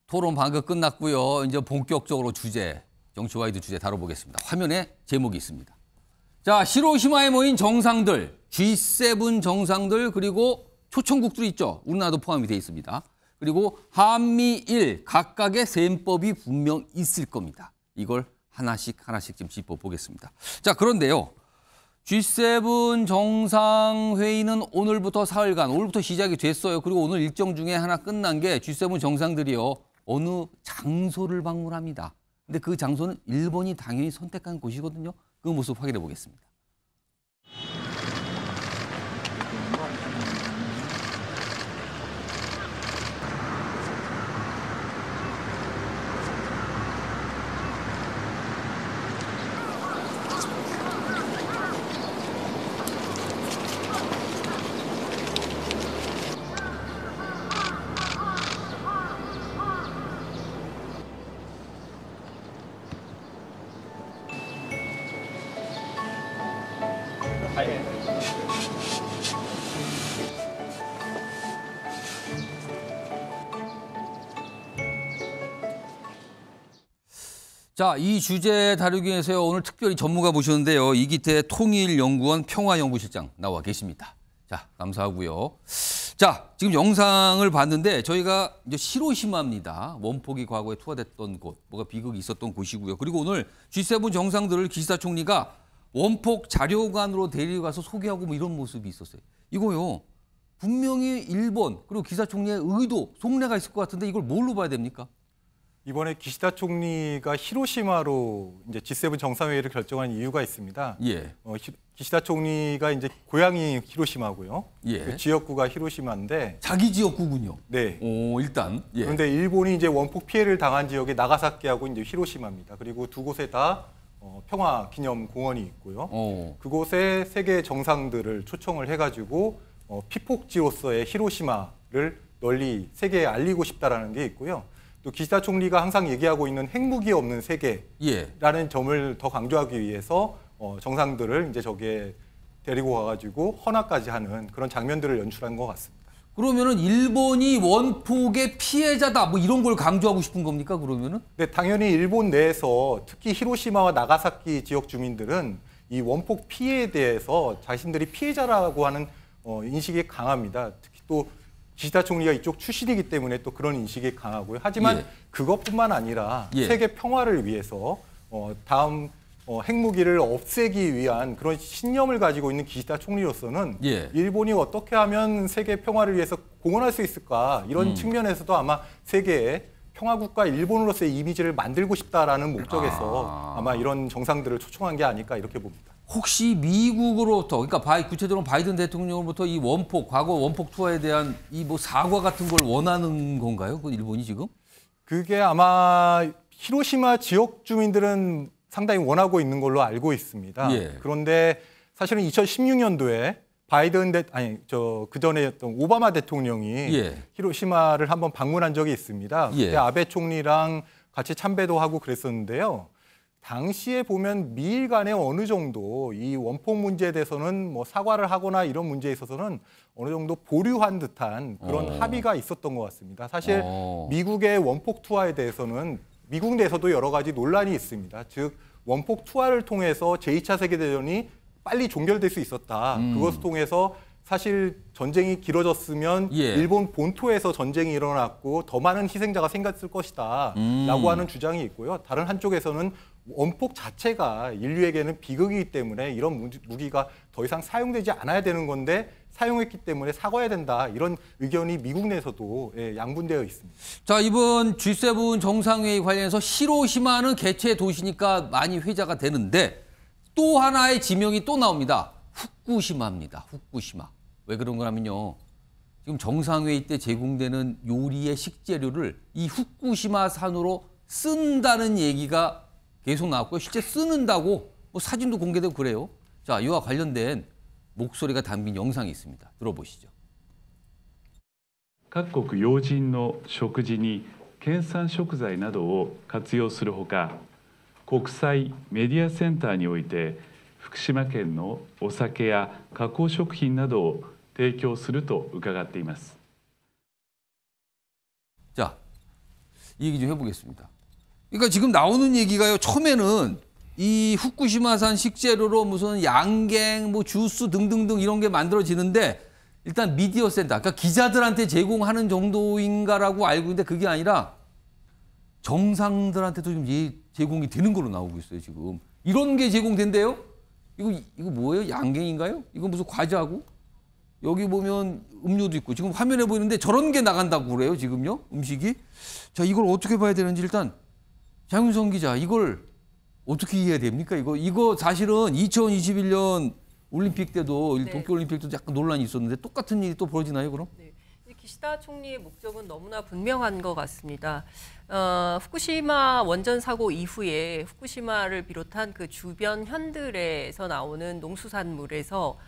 토론 방금 끝났고요. 이제 본격적으로 주제, 정치와이드 주제 다뤄보겠습니다. 화면에 제목이 있습니다. 자, 히로시마에 모인 정상들, G7 정상들, 그리고 초청국들이 있죠. 우리나라도 포함이 되어 있습니다. 그리고 한미일 각각의 셈법이 분명 있을 겁니다. 이걸 하나씩 좀 짚어보겠습니다. 자, 그런데요. G7 정상회의는 오늘부터 사흘간, 오늘부터 시작이 됐어요. 그리고 오늘 일정 중에 하나 끝난 게 G7 정상들이요. 어느 장소를 방문합니다. 근데 그 장소는 일본이 당연히 선택한 곳이거든요. 그 모습 확인해 보겠습니다. 자, 이 주제 다루기 위해서 오늘 특별히 전문가 모셨는데요. 이기태 통일연구원 평화연구실장 나와 계십니다. 자, 감사하고요. 자, 지금 영상을 봤는데 저희가 이제 히로시마입니다. 원폭이 과거에 투하됐던 곳, 뭐가 비극이 있었던 곳이고요. 그리고 오늘 G7 정상들을 기시다 총리가 원폭 자료관으로 데려가서 소개하고 뭐 이런 모습이 있었어요. 이거요. 분명히 일본 그리고 기시다 총리의 의도, 속내가 있을 것 같은데 이걸 뭘로 봐야 됩니까? 이번에 기시다 총리가 히로시마로 이제 G7 정상회의를 결정한 이유가 있습니다. 예. 기시다 총리가 이제 고향이 히로시마고요. 예. 그 지역구가 히로시마인데 자기 지역구군요. 네. 오, 일단. 예. 그런데 일본이 이제 원폭 피해를 당한 지역이 나가사키하고 이제 히로시마입니다. 그리고 두 곳에 다 평화 기념 공원이 있고요. 그곳에 세계 정상들을 초청을 해가지고 피폭지로서의 히로시마를 널리 세계에 알리고 싶다라는 게 있고요. 또 기시다 총리가 항상 얘기하고 있는 핵무기 없는 세계라는 점을 더 강조하기 위해서 정상들을 이제 저기에 데리고 가가지고 헌화까지 하는 그런 장면들을 연출한 것 같습니다. 그러면은 일본이 원폭의 피해자다 뭐 이런 걸 강조하고 싶은 겁니까? 그러면은? 네, 당연히 일본 내에서 특히 히로시마와 나가사키 지역 주민들은 이 원폭 피해에 대해서 자신들이 피해자라고 하는 인식이 강합니다. 특히 또 기시다 총리가 이쪽 출신이기 때문에 또 그런 인식이 강하고요. 하지만 예. 그것뿐만 아니라 예. 세계 평화를 위해서 다음 핵무기를 없애기 위한 그런 신념을 가지고 있는 기시다 총리로서는 예. 일본이 어떻게 하면 세계 평화를 위해서 공헌할 수 있을까 이런 측면에서도 아마 세계의 평화국가 일본으로서의 이미지를 만들고 싶다라는 목적에서 아마 이런 정상들을 초청한 게 아닐까 이렇게 봅니다. 혹시 미국으로부터, 그러니까 구체적으로 바이든 대통령으로부터 이 원폭, 과거 원폭 투하에 대한 이 뭐 사과 같은 걸 원하는 건가요? 그 일본이 지금? 그게 아마 히로시마 지역 주민들은 상당히 원하고 있는 걸로 알고 있습니다. 예. 그런데 사실은 2016년도에 그 전에였던 오바마 대통령이 예. 히로시마를 한번 방문한 적이 있습니다. 그때 예. 아베 총리랑 같이 참배도 하고 그랬었는데요. 당시에 보면 미일 간에 어느 정도 이 원폭 문제에 대해서는 뭐 사과를 하거나 이런 문제에 있어서는 어느 정도 보류한 듯한 그런 합의가 있었던 것 같습니다. 사실 미국의 원폭 투하에 대해서는 미국 내에서도 여러 가지 논란이 있습니다. 즉 원폭 투하를 통해서 제2차 세계대전이 빨리 종결될 수 있었다. 그것을 통해서 사실 전쟁이 길어졌으면 일본 본토에서 전쟁이 일어났고 더 많은 희생자가 생겼을 것이다 라고 하는 주장이 있고요. 다른 한쪽에서는 원폭 자체가 인류에게는 비극이기 때문에 이런 무기가 더 이상 사용되지 않아야 되는 건데 사용했기 때문에 사과해야 된다. 이런 의견이 미국 내에서도 양분되어 있습니다. 자, 이번 G7 정상회의 관련해서 히로시마는 개최 도시니까 많이 회자가 되는데 또 하나의 지명이 또 나옵니다. 후쿠시마입니다. 후쿠시마. 왜 그런 거냐면요. 지금 정상회의 때 제공되는 요리의 식재료를 이 후쿠시마 산으로 쓴다는 얘기가 계속 나왔고요. 실제 쓰는다고 뭐 사진도 공개되고 그래요. 자, 이와 관련된 목소리가 담긴 영상이 있습니다. 들어보시죠. 各国要人の食事に県産食材などを活用するほか、国際メディアセンターにおいて福島県のお酒や加工食品などを提供すると伺っています。 자, 이 얘기 좀 해보겠습니다. 그러니까 지금 나오는 얘기가요. 처음에는 이 후쿠시마산 식재료로 무슨 양갱, 뭐 주스 등등등 이런 게 만들어지는데 일단 미디어 센터, 그러니까 기자들한테 제공하는 정도인가라고 알고 있는데 그게 아니라 정상들한테도 지금 제공이 되는 걸로 나오고 있어요. 지금 이런 게 제공된대요. 이거 뭐예요? 양갱인가요? 이거 무슨 과자고? 여기 보면 음료도 있고 지금 화면에 보이는데 저런 게 나간다고 그래요. 지금요 음식이. 자, 이걸 어떻게 봐야 되는지 일단 장윤성 기자, 이걸 어떻게 이해해야 됩니까? 이거 사실은 2021년 올림픽 때도 도쿄올림픽 때도 약간 논란이 있었는데 똑같은 일이 또 벌어지나요, 그럼? 네. 기시다 총리의 목적은 너무나 분명한 것 같습니다. 후쿠시마 원전 사고 이후에 후쿠시마를 비롯한 그 주변 현들에서 나오는 농수산물에서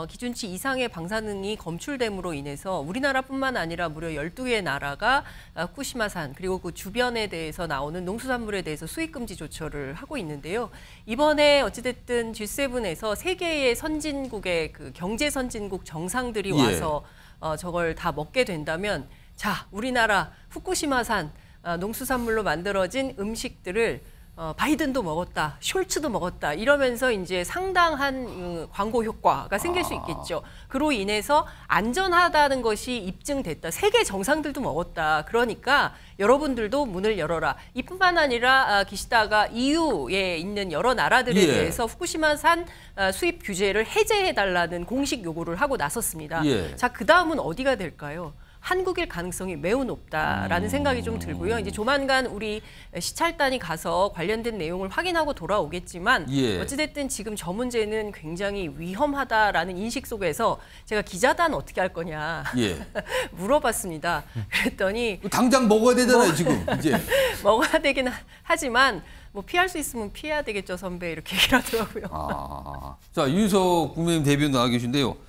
기준치 이상의 방사능이 검출됨으로 인해서 우리나라뿐만 아니라 무려 12개의 나라가 후쿠시마산 그리고 그 주변에 대해서 나오는 농수산물에 대해서 수입금지 조처를 하고 있는데요. 이번에 어찌됐든 G7에서 세계의 선진국의 그 경제 선진국 정상들이 와서 저걸 다 먹게 된다면 자, 우리나라 후쿠시마산 농수산물로 만들어진 음식들을 바이든도 먹었다, 숄츠도 먹었다 이러면서 이제 상당한 광고 효과가 생길 수 있겠죠. 그로 인해서 안전하다는 것이 입증됐다. 세계 정상들도 먹었다. 그러니까 여러분들도 문을 열어라. 이뿐만 아니라 기시다가 EU에 있는 여러 나라들에 대해서 후쿠시마산 수입 규제를 해제해달라는 공식 요구를 하고 나섰습니다. 자, 그 다음은 어디가 될까요? 한국일 가능성이 매우 높다라는 생각이 좀 들고요. 이제 조만간 우리 시찰단이 가서 관련된 내용을 확인하고 돌아오겠지만 어찌됐든 지금 저 문제는 굉장히 위험하다라는 인식 속에서 제가 기자단 어떻게 할 거냐 물어봤습니다. 그랬더니 당장 먹어야 되잖아요, 지금 이제. 먹어야 되긴 하지만 뭐 피할 수 있으면 피해야 되겠죠, 선배 이렇게 얘기를 하더라고요. 자, 윤석 국민의힘 대변인 나와 계신데요.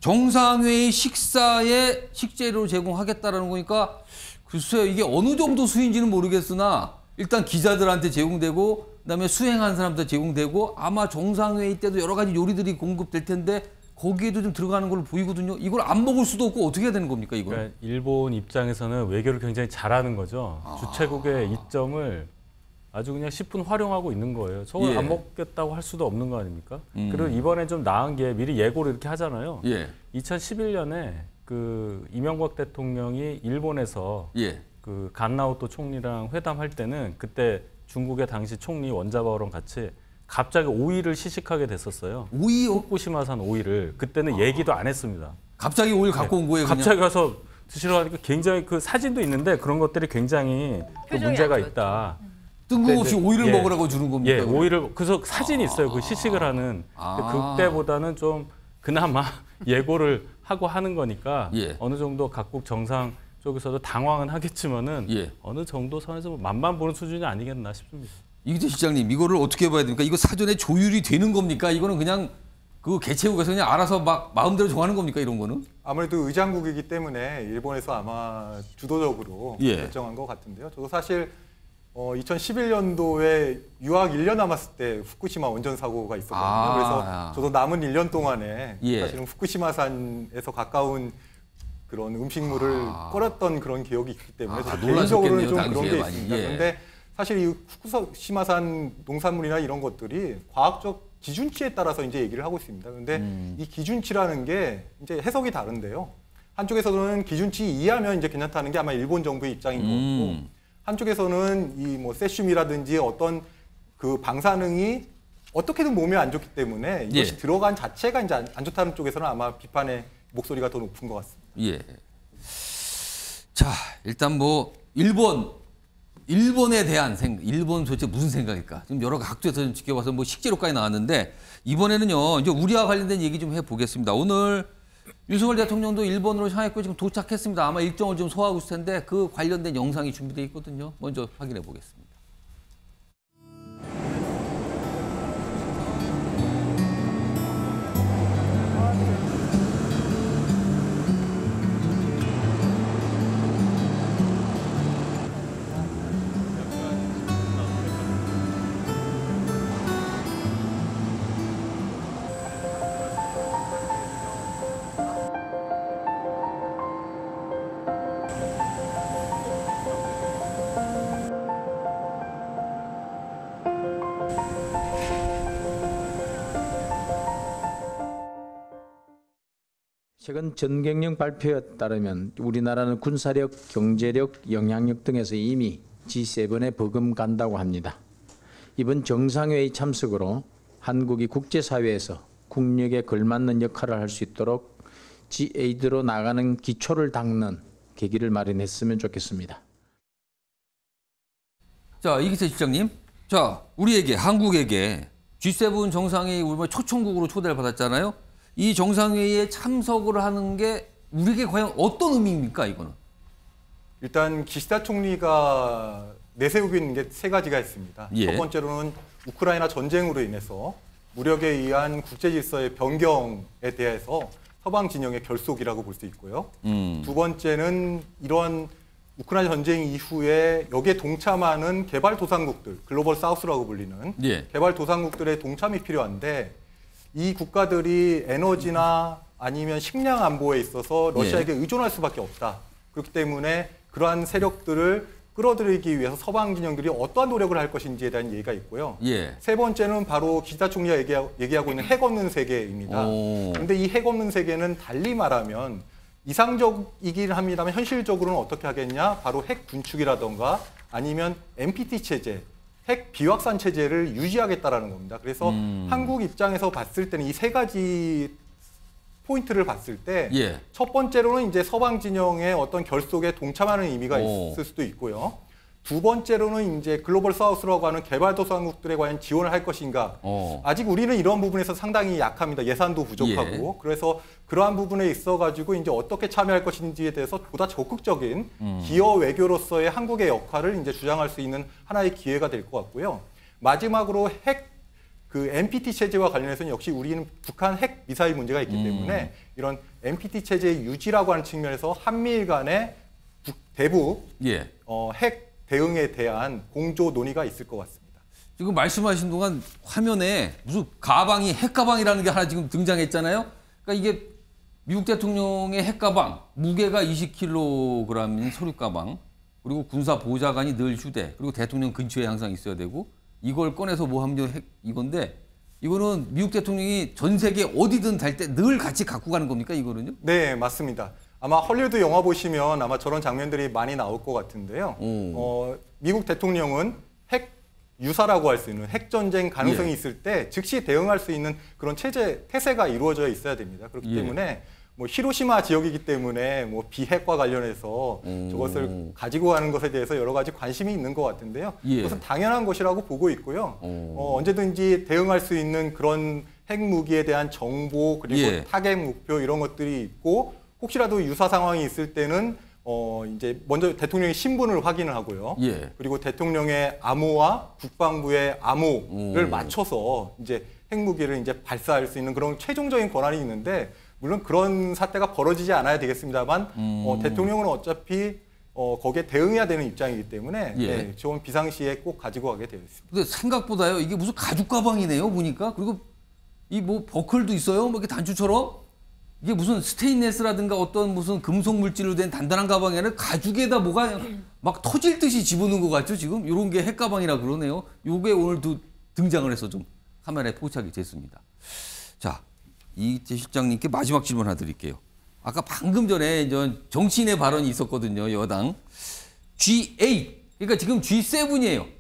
정상회의 식사에 식재료를 제공하겠다라는 거니까 글쎄요, 이게 어느 정도 수인지는 모르겠으나 일단 기자들한테 제공되고 그다음에 수행한 사람한테 제공되고 아마 정상회의 때도 여러 가지 요리들이 공급될 텐데 거기에도 좀 들어가는 걸로 보이거든요. 이걸 안 먹을 수도 없고 어떻게 해야 되는 겁니까, 이거? 그러니까 일본 입장에서는 외교를 굉장히 잘하는 거죠. 주최국의 이점을 아주 그냥 10분 활용하고 있는 거예요. 저걸 안 먹겠다고 할 수도 없는 거 아닙니까? 그리고 이번에 좀 나은 게 미리 예고를 이렇게 하잖아요. 2011년에 그 이명박 대통령이 일본에서 그 간나오토 총리랑 회담할 때는 그때 중국의 당시 총리 원자바오랑 같이 갑자기 오이를 시식하게 됐었어요. 오이요? 후쿠시마산 오이를. 그때는 얘기도 안 했습니다. 갑자기 오이를 갖고 온 거예요, 그냥? 갑자기 가서 드시러 가니까 굉장히 그 사진도 있는데 그런 것들이 굉장히 그 문제가 있다. 뜬금없이 오이를 먹으라고 주는 겁니까? 오이를 그래서 사진이 있어요. 그 시식을 하는. 그때보다는 좀 그나마 예고를 하고 하는 거니까 어느 정도 각국 정상 쪽에서도 당황은 하겠지만은 어느 정도 선에서 맛만 보는 수준이 아니겠나 싶습니다. 이기태 실장님, 이거를 어떻게 봐야 됩니까? 이거 사전에 조율이 되는 겁니까? 이거는 그냥 그 개최국에서 그냥 알아서 막 마음대로 정하는 겁니까? 이런 거는? 아무래도 의장국이기 때문에 일본에서 아마 주도적으로 결정한 것 같은데요. 저도 사실 2011년도에 유학 1년 남았을 때 후쿠시마 원전 사고가 있었거든요. 그래서 저도 남은 1년 동안에 사실은 후쿠시마산에서 가까운 그런 음식물을 끓였던 그런 기억이 있기 때문에 개인적으로는 좀 그런 게 있습니다. 그런데 사실 이 후쿠시마산 농산물이나 이런 것들이 과학적 기준치에 따라서 이제 얘기를 하고 있습니다. 그런데 이 기준치라는 게 이제 해석이 다른데요. 한쪽에서는 기준치 이하면 이제 괜찮다는 게 아마 일본 정부의 입장인 거고, 한쪽에서는 이 뭐 세슘이라든지 어떤 그 방사능이 어떻게든 몸에 안 좋기 때문에 이것이 들어간 자체가 이제 안 좋다는 쪽에서는 아마 비판의 목소리가 더 높은 것 같습니다. 예. 자, 일단 뭐 일본에 대한 생각, 일본 도대체 무슨 생각일까? 지금 여러 각도에서 좀 지켜봐서 뭐 식재료까지 나왔는데 이번에는요 이제 우리와 관련된 얘기 좀 해보겠습니다. 오늘 윤석열 대통령도 일본으로 향했고 지금 도착했습니다. 아마 일정을 좀 소화하고 있을 텐데 그 관련된 영상이 준비되어 있거든요. 먼저 확인해 보겠습니다. 최근 전경련 발표에 따르면 우리나라는 군사력, 경제력, 영향력 등에서 이미 G7에 버금간다고 합니다. 이번 정상회의 참석으로 한국이 국제사회에서 국력에 걸맞는 역할을 할 수 있도록 G8로 나가는 기초를 닦는 계기를 마련했으면 좋겠습니다. 자, 이기태 실장님. 자, 우리에게, 한국에게 G7 정상회의 초청국으로 초대를 받았잖아요. 이 정상회의에 참석을 하는 게 우리에게 과연 어떤 의미입니까, 이거는? 일단 기시다 총리가 내세우고 있는 게 세 가지가 있습니다. 첫 번째로는 우크라이나 전쟁으로 인해서 무력에 의한 국제 질서의 변경에 대해서 서방 진영의 결속이라고 볼 수 있고요. 두 번째는 이런 우크라이나 전쟁 이후에 여기에 동참하는 개발도상국들, 글로벌 사우스라고 불리는 개발도상국들의 동참이 필요한데 이 국가들이 에너지나 아니면 식량 안보에 있어서 러시아에게 의존할 수밖에 없다. 그렇기 때문에 그러한 세력들을 끌어들이기 위해서 서방 진영들이 어떠한 노력을 할 것인지에 대한 얘기가 있고요. 세 번째는 바로 기시다 총리가 얘기하고 있는 핵 없는 세계입니다. 그런데 이 핵 없는 세계는 달리 말하면 이상적이긴 합니다만 현실적으로는 어떻게 하겠냐? 바로 핵 군축이라던가 아니면 NPT 체제, 핵 비확산 체제를 유지하겠다라는 겁니다. 그래서 한국 입장에서 봤을 때는 이 세 가지 포인트를 봤을 때 첫 번째로는 이제 서방 진영의 어떤 결속에 동참하는 의미가 있을 수도 있고요. 두 번째로는 이제 글로벌 사우스라고 하는 개발도상국들에 과연 지원을 할 것인가. 아직 우리는 이런 부분에서 상당히 약합니다. 예산도 부족하고. 그래서 그러한 부분에 있어가지고 이제 어떻게 참여할 것인지에 대해서 보다 적극적인 기여 외교로서의 한국의 역할을 이제 주장할 수 있는 하나의 기회가 될 것 같고요. 마지막으로 NPT 체제와 관련해서는 역시 우리는 북한 핵 미사일 문제가 있기 때문에 이런 NPT 체제의 유지라고 하는 측면에서 한미일 간의 대북 핵 대응에 대한 공조 논의가 있을 것 같습니다. 지금 말씀하신 동안 화면에 무슨 가방이 핵가방이라는 게 하나 지금 등장했잖아요. 그러니까 이게 미국 대통령의 핵가방, 무게가 20kg인 서류가방, 그리고 군사 보좌관이 늘 휴대, 그리고 대통령 근처에 항상 있어야 되고 이걸 꺼내서 뭐 하면 이건데 이거는 미국 대통령이 전 세계 어디든 갈 때 늘 같이 갖고 가는 겁니까, 이거는요? 네, 맞습니다. 아마 헐리우드 영화 보시면 아마 저런 장면들이 많이 나올 것 같은데요. 미국 대통령은 핵 유사라고 할 수 있는 핵 전쟁 가능성이 있을 때 즉시 대응할 수 있는 그런 태세가 이루어져 있어야 됩니다. 그렇기 때문에 뭐 히로시마 지역이기 때문에 뭐 비핵과 관련해서 저것을 가지고 가는 것에 대해서 여러 가지 관심이 있는 것 같은데요. 그것은 당연한 것이라고 보고 있고요. 언제든지 대응할 수 있는 그런 핵무기에 대한 정보 그리고 타겟 목표 이런 것들이 있고 혹시라도 유사 상황이 있을 때는 이제 먼저 대통령의 신분을 확인을 하고요. 그리고 대통령의 암호와 국방부의 암호를 맞춰서 이제 핵무기를 이제 발사할 수 있는 그런 최종적인 권한이 있는데 물론 그런 사태가 벌어지지 않아야 되겠습니다만 대통령은 어차피 거기에 대응해야 되는 입장이기 때문에 예. 네, 저는 비상시에 꼭 가지고 가게 되어 있습니다. 근데 생각보다요, 이게 무슨 가죽 가방이네요, 보니까. 그리고 이 뭐 버클도 있어요, 뭐 이렇게 단추처럼. 이게 무슨 스테인레스라든가 어떤 무슨 금속 물질로 된 단단한 가방이 아니라 가죽에다 뭐가 막 터질 듯이 집어넣은 것 같죠, 지금? 이런 게 핵가방이라 그러네요. 요게 오늘도 등장을 해서 좀 카메라에 포착이 됐습니다. 자, 이재 실장님께 마지막 질문 하나 드릴게요. 아까 방금 전에 이제 정치인의 발언이 있었거든요, 여당. G8, 그러니까 지금 G7이에요.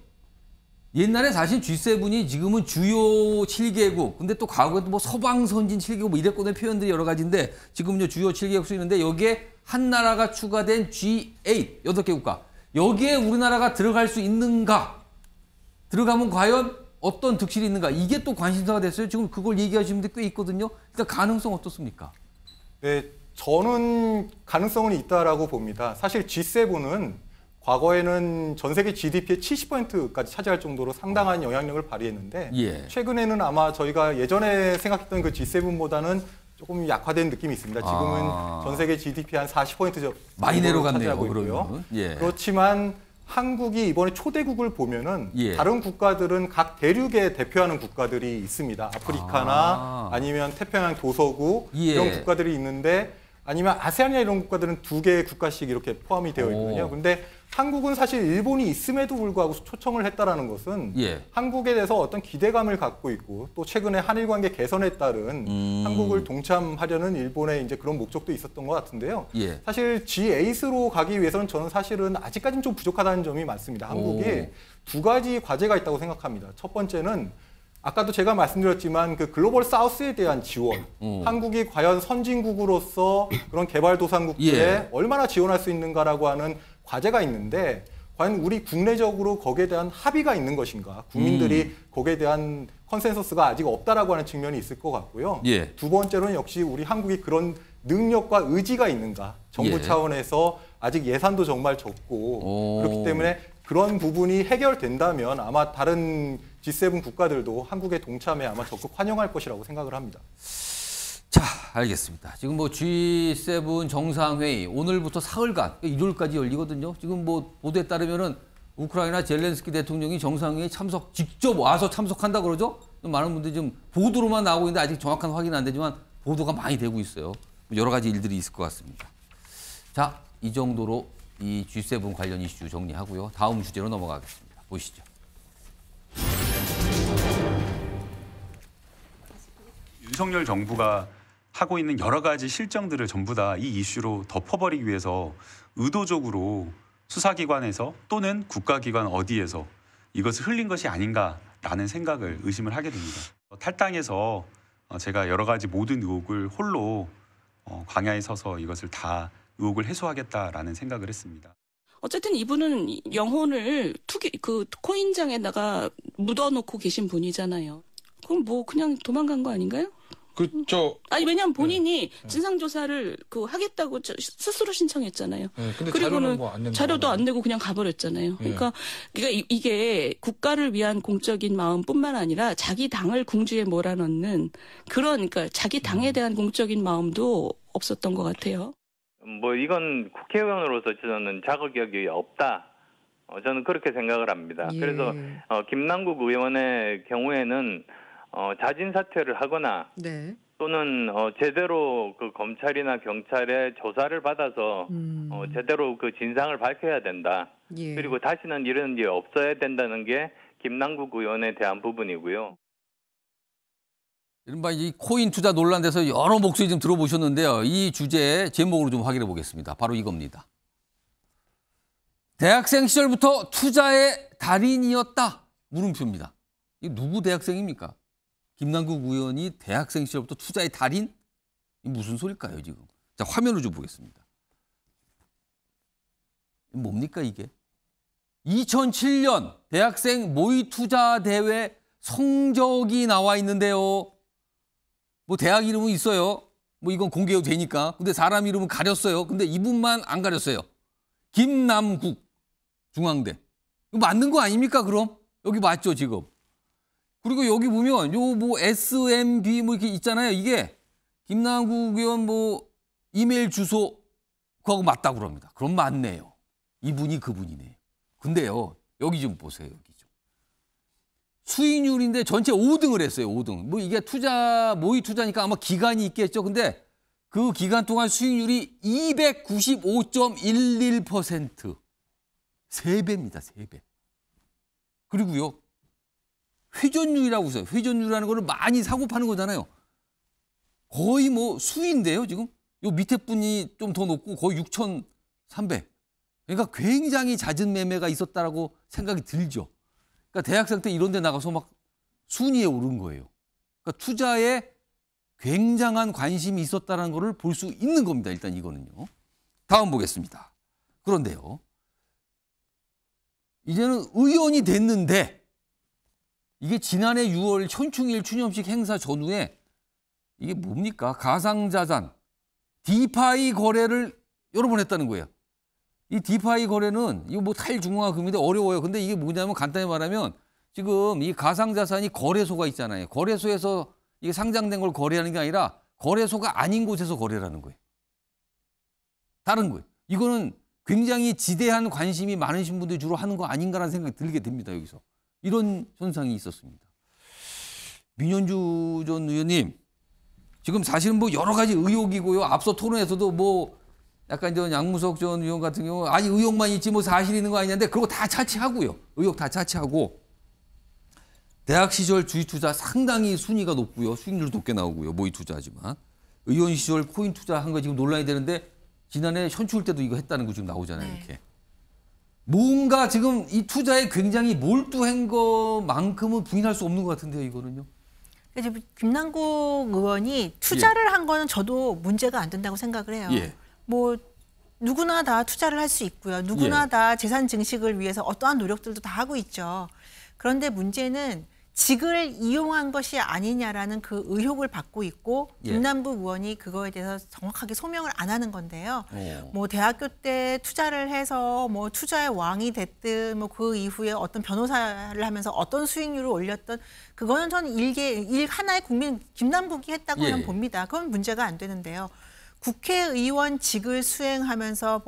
옛날에 사실 G7이 지금은 주요 7개국, 근데 또 과거에도 뭐 서방 선진 7개국 뭐 이랬거든요. 표현들이 여러 가지인데 지금은요 주요 7개국 쓰이는데 여기에 한 나라가 추가된 G8, 8개 국가. 여기에 우리나라가 들어갈 수 있는가? 들어가면 과연 어떤 득실이 있는가? 이게 또 관심사가 됐어요. 지금 그걸 얘기하시는 분들 꽤 있거든요. 일단 가능성 어떻습니까? 네, 저는 가능성은 있다라고 봅니다. 사실 G7은 과거에는 전 세계 GDP의 70%까지 차지할 정도로 상당한 영향력을 발휘했는데 예. 최근에는 아마 저희가 예전에 생각했던 그 G7보다는 조금 약화된 느낌이 있습니다. 지금은 전 세계 GDP 한 40% 정도 많이 내려갔네요. 차지하고 있고요. 예. 그렇지만 한국이 이번에 초대국을 보면은 예. 다른 국가들은 각 대륙에 대표하는 국가들이 있습니다. 아프리카나 아니면 태평양 도서국 예. 이런 국가들이 있는데 아니면 아세안이나 이런 국가들은 2개의 국가씩 이렇게 포함이 되어 있거든요. 근데 한국은 사실 일본이 있음에도 불구하고 초청을 했다라는 것은 예. 한국에 대해서 어떤 기대감을 갖고 있고 또 최근에 한일 관계 개선에 따른 한국을 동참하려는 일본의 이제 그런 목적도 있었던 것 같은데요. 예. 사실 G8으로 가기 위해서는 저는 사실은 아직까지는 좀 부족하다는 점이 많습니다. 한국이 두 가지 과제가 있다고 생각합니다. 첫 번째는 아까도 제가 말씀드렸지만 그 글로벌 사우스에 대한 지원, 한국이 과연 선진국으로서 그런 개발도상국들에 예. 얼마나 지원할 수 있는가라고 하는 과제가 있는데 과연 우리 국내적으로 거기에 대한 합의가 있는 것인가? 국민들이 거기에 대한 컨센서스가 아직 없다라고 하는 측면이 있을 것 같고요. 예. 두 번째로는 역시 우리 한국이 그런 능력과 의지가 있는가? 정부 예. 차원에서 아직 예산도 정말 적고 그렇기 때문에 그런 부분이 해결된다면 아마 다른 G7 국가들도 한국의 동참에 아마 적극 환영할 것이라고 생각을 합니다. 자, 알겠습니다. 지금 뭐 G7 정상회의 오늘부터 사흘간 일요일까지 열리거든요. 지금 뭐 보도에 따르면은 우크라이나 젤렌스키 대통령이 정상회의 직접 와서 참석한다 그러죠. 많은 분들이 지금 보도로만 나오고 있는데 아직 정확한 확인은 안 되지만 보도가 많이 되고 있어요. 여러 가지 일들이 있을 것 같습니다. 자, 이 정도로 이 G7 관련 이슈 정리하고요. 다음 주제로 넘어가겠습니다. 보시죠. 윤석열 정부가 하고 있는 여러 가지 실정들을 전부 다 이 이슈로 덮어버리기 위해서 의도적으로 수사기관에서 또는 국가기관 어디에서 이것을 흘린 것이 아닌가라는 생각을 의심을 하게 됩니다. 탈당해서 제가 여러 가지 모든 의혹을 홀로 광야에 서서 이것을 다 의혹을 해소하겠다라는 생각을 했습니다. 어쨌든 이분은 영혼을 코인장에다가 묻어놓고 계신 분이잖아요. 그럼 뭐 그냥 도망간 거 아닌가요? 그렇죠. 아니 왜냐면 본인이 진상조사를 하겠다고 스스로 신청했잖아요. 근데 그리고는 뭐 자료도 안 내고 그냥 가버렸잖아요. 그러니까 이게 국가를 위한 공적인 마음뿐만 아니라 자기 당을 궁지에 몰아넣는 그러니까 자기 당에 대한 공적인 마음도 없었던 것 같아요. 뭐 이건 국회의원으로서 저는 자격이 없다. 저는 그렇게 생각을 합니다. 예. 그래서 김남국 의원의 경우에는 자진 사퇴를 하거나 네. 또는 제대로 그 검찰이나 경찰의 조사를 받아서 제대로 그 진상을 밝혀야 된다. 예. 그리고 다시는 이런 일이 없어야 된다는 게 김남국 의원에 대한 부분이고요. 이른바 이 코인 투자 논란돼서 여러 목소리 좀 들어보셨는데요. 이 주제 제목으로 좀 확인해 보겠습니다. 바로 이겁니다. 대학생 시절부터 투자의 달인이었다. 물음표입니다. 이게 누구 대학생입니까? 김남국 의원이 대학생 시절부터 투자의 달인? 이게 무슨 소릴까요, 지금? 자, 화면을 좀 보겠습니다. 뭡니까, 이게? 2007년 대학생 모의 투자 대회 성적이 나와 있는데요. 뭐 대학 이름은 있어요. 뭐 이건 공개해도 되니까. 근데 사람 이름은 가렸어요. 근데 이분만 안 가렸어요. 김남국 중앙대. 이거 맞는 거 아닙니까, 그럼? 여기 맞죠, 지금? 그리고 여기 보면 요 뭐 SMB 뭐 이렇게 있잖아요. 이게 김남국 의원 뭐 이메일 주소 그거하고 맞다고 그럽니다. 그럼 맞네요. 이분이 그분이네요. 근데요, 여기 좀 보세요. 여기 좀. 수익률인데 전체 5등을 했어요. 5등. 뭐 이게 모의 투자니까 아마 기간이 있겠죠. 근데 그 기간 동안 수익률이 295.11%. 3배입니다. 3배. 그리고요. 회전율이라고 있어요. 회전율이라는 거를 많이 사고 파는 거잖아요. 거의 뭐 수인데요, 지금. 요 밑에 분이 좀 더 높고 거의 6,300. 그러니까 굉장히 잦은 매매가 있었다라고 생각이 들죠. 그러니까 대학생 때 이런 데 나가서 막 순위에 오른 거예요. 그러니까 투자에 굉장한 관심이 있었다는 거를 볼 수 있는 겁니다. 일단 이거는요. 다음 보겠습니다. 그런데요. 이제는 의원이 됐는데 이게 지난해 6월 현충일 추념식 행사 전후에 이게 뭡니까? 가상자산, 디파이 거래를 여러 번 했다는 거예요. 이 디파이 거래는 이거 뭐 탈중앙화금인데 어려워요. 근데 이게 뭐냐면 간단히 말하면 지금 이 가상자산이 거래소가 있잖아요. 거래소에서 이게 상장된 걸 거래하는 게 아니라 거래소가 아닌 곳에서 거래라는 거예요. 다른 거예요. 이거는 굉장히 지대한 관심이 많으신 분들이 주로 하는 거 아닌가라는 생각이 들게 됩니다. 여기서. 이런 현상이 있었습니다. 민현주 전 의원님, 지금 사실은 뭐 여러 가지 의혹이고요. 앞서 토론에서도 뭐 약간 저 양무석 전 의원 같은 경우 아니 의혹만 있지 뭐 사실 있는 거 아니냐는데 그거 다 차치하고요. 의혹 다 차치하고 대학 시절 주식 투자 상당히 순위가 높고요. 수익률도 높게 나오고요. 모의 투자지만 의원 시절 코인 투자한 거 지금 논란이 되는데 지난해 현충일 때도 이거 했다는 거 지금 나오잖아요. 이렇게. 뭔가 지금 이 투자에 굉장히 몰두한 것만큼은 부인할 수 없는 것 같은데요. 이거는요. 이제 김남국 의원이 투자를 한 거는 저도 문제가 안 된다고 생각을 해요. 뭐 누구나 다 투자를 할 수 있고요. 누구나 다 재산 증식을 위해서 어떠한 노력들도 다 하고 있죠. 그런데 문제는 직을 이용한 것이 아니냐라는 그 의혹을 받고 있고 김남국 의원이 그거에 대해서 정확하게 소명을 안 하는 건데요. 뭐 대학교 때 투자를 해서 뭐 투자의 왕이 됐든 뭐 그 이후에 어떤 변호사를 하면서 어떤 수익률을 올렸던 그거는 저는 일 하나의 국민 김남국이 했다고는 봅니다. 그건 문제가 안 되는데요. 국회의원직을 수행하면서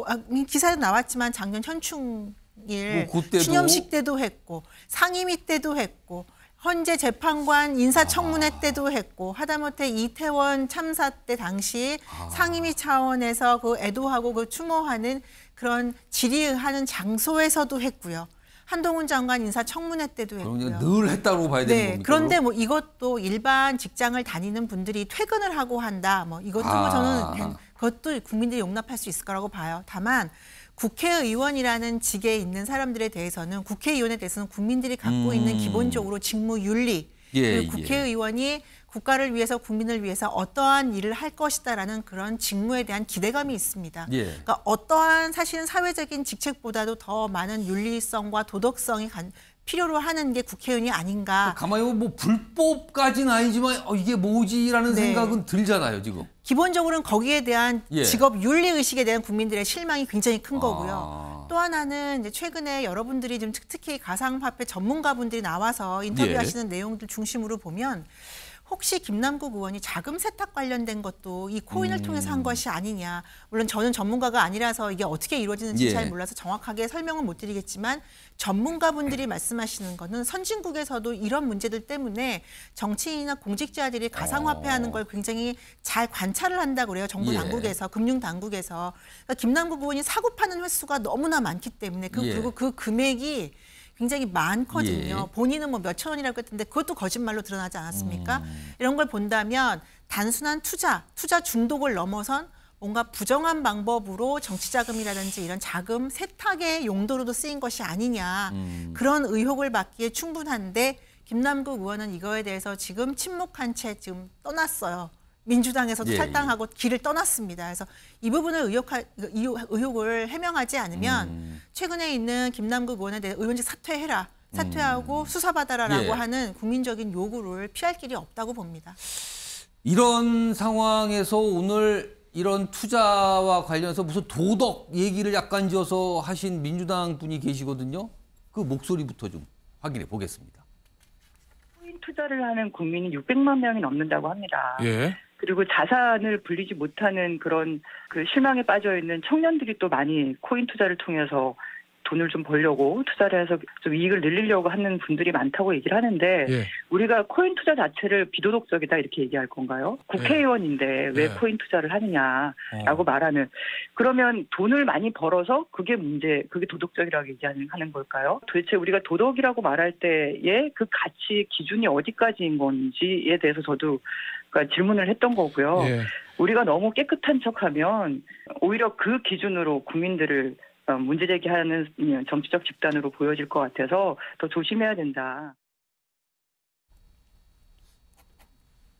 기사에 나왔지만 작년 현충일 뭐 추념식 때도 했고 상임위 때도 했고 헌재 재판관 인사청문회 때도 했고 하다못해 이태원 참사 때 당시 상임위 차원에서 그 애도하고 그 추모하는 그런 질의하는 장소에서도 했고요. 한동훈 장관 인사청문회 때도 했고요. 늘 했다고 봐야 되는 겁니까? 그런데 뭐 이것도 일반 직장을 다니는 분들이 퇴근을 하고 한다. 뭐 이것도 뭐 저는 그것도 국민들이 용납할 수 있을 거라고 봐요. 다만 국회의원이라는 직에 있는 사람들에 대해서는 국회의원에 대해서는 국민들이 갖고 있는 기본적으로 직무 윤리 그리고 국회의원이 국가를 위해서 국민을 위해서 어떠한 일을 할 것이다라는 그런 직무에 대한 기대감이 있습니다. 그러니까 어떠한 사실은 사회적인 직책보다도 더 많은 윤리성과 도덕성이 필요로 하는 게 국회의원이 아닌가. 가만히 뭐 불법까지는 아니지만 이게 뭐지라는 생각은 들잖아요, 지금. 기본적으로는 거기에 대한 직업 윤리의식에 대한 국민들의 실망이 굉장히 큰 거고요. 또 하나는 이제 최근에 여러분들이 좀 특히 가상화폐 전문가분들이 나와서 인터뷰하시는 내용들 중심으로 보면 혹시 김남국 의원이 자금 세탁 관련된 것도 이 코인을 통해서 한 것이 아니냐. 물론 저는 전문가가 아니라서 이게 어떻게 이루어지는지 잘 몰라서 정확하게 설명은 못 드리겠지만 전문가분들이 말씀하시는 거는 선진국에서도 이런 문제들 때문에 정치인이나 공직자들이 가상화폐하는 걸 굉장히 잘 관찰을 한다고 그래요. 정부 당국에서, 금융 당국에서. 그러니까 김남국 의원이 사고 파는 횟수가 너무나 많기 때문에 그리고 그 금액이 굉장히 많거든요. 본인은 뭐 몇천 원이라고 했던데 그것도 거짓말로 드러나지 않았습니까? 이런 걸 본다면 단순한 투자 중독을 넘어선 뭔가 부정한 방법으로 정치자금이라든지 이런 자금 세탁의 용도로도 쓰인 것이 아니냐. 그런 의혹을 받기에 충분한데 김남국 의원은 이거에 대해서 지금 침묵한 채 지금 떠났어요. 민주당에서도 탈당하고 길을 떠났습니다. 그래서 이 부분을 의혹을 해명하지 않으면 최근에 있는 김남국 의원에 대해 의원직 사퇴해라. 사퇴하고 수사받아라라고 하는 국민적인 요구를 피할 길이 없다고 봅니다. 이런 상황에서 오늘 이런 투자와 관련해서 무슨 도덕 얘기를 약간 지어서 하신 민주당 분이 계시거든요. 그 목소리부터 좀 확인해 보겠습니다. 코인 투자를 하는 국민이 600만 명이 넘는다고 합니다. 그리고 자산을 불리지 못하는 그런 그 실망에 빠져 있는 청년들이 또 많이 코인 투자를 통해서 돈을 좀 벌려고 투자를 해서 좀 이익을 늘리려고 하는 분들이 많다고 얘기를 하는데 예. 우리가 코인 투자 자체를 비도덕적이다 이렇게 얘기할 건가요? 국회의원인데 왜 코인 투자를 하느냐라고 말하는 그러면 돈을 많이 벌어서 그게 도덕적이라고 얘기하는 걸까요? 도대체 우리가 도덕이라고 말할 때의 그 가치 기준이 어디까지인 건지에 대해서 저도 그러니까 질문을 했던 거고요. 예. 우리가 너무 깨끗한 척하면 오히려 그 기준으로 국민들을 문제 제기하는 정치적 집단으로 보여질 것 같아서 더 조심해야 된다.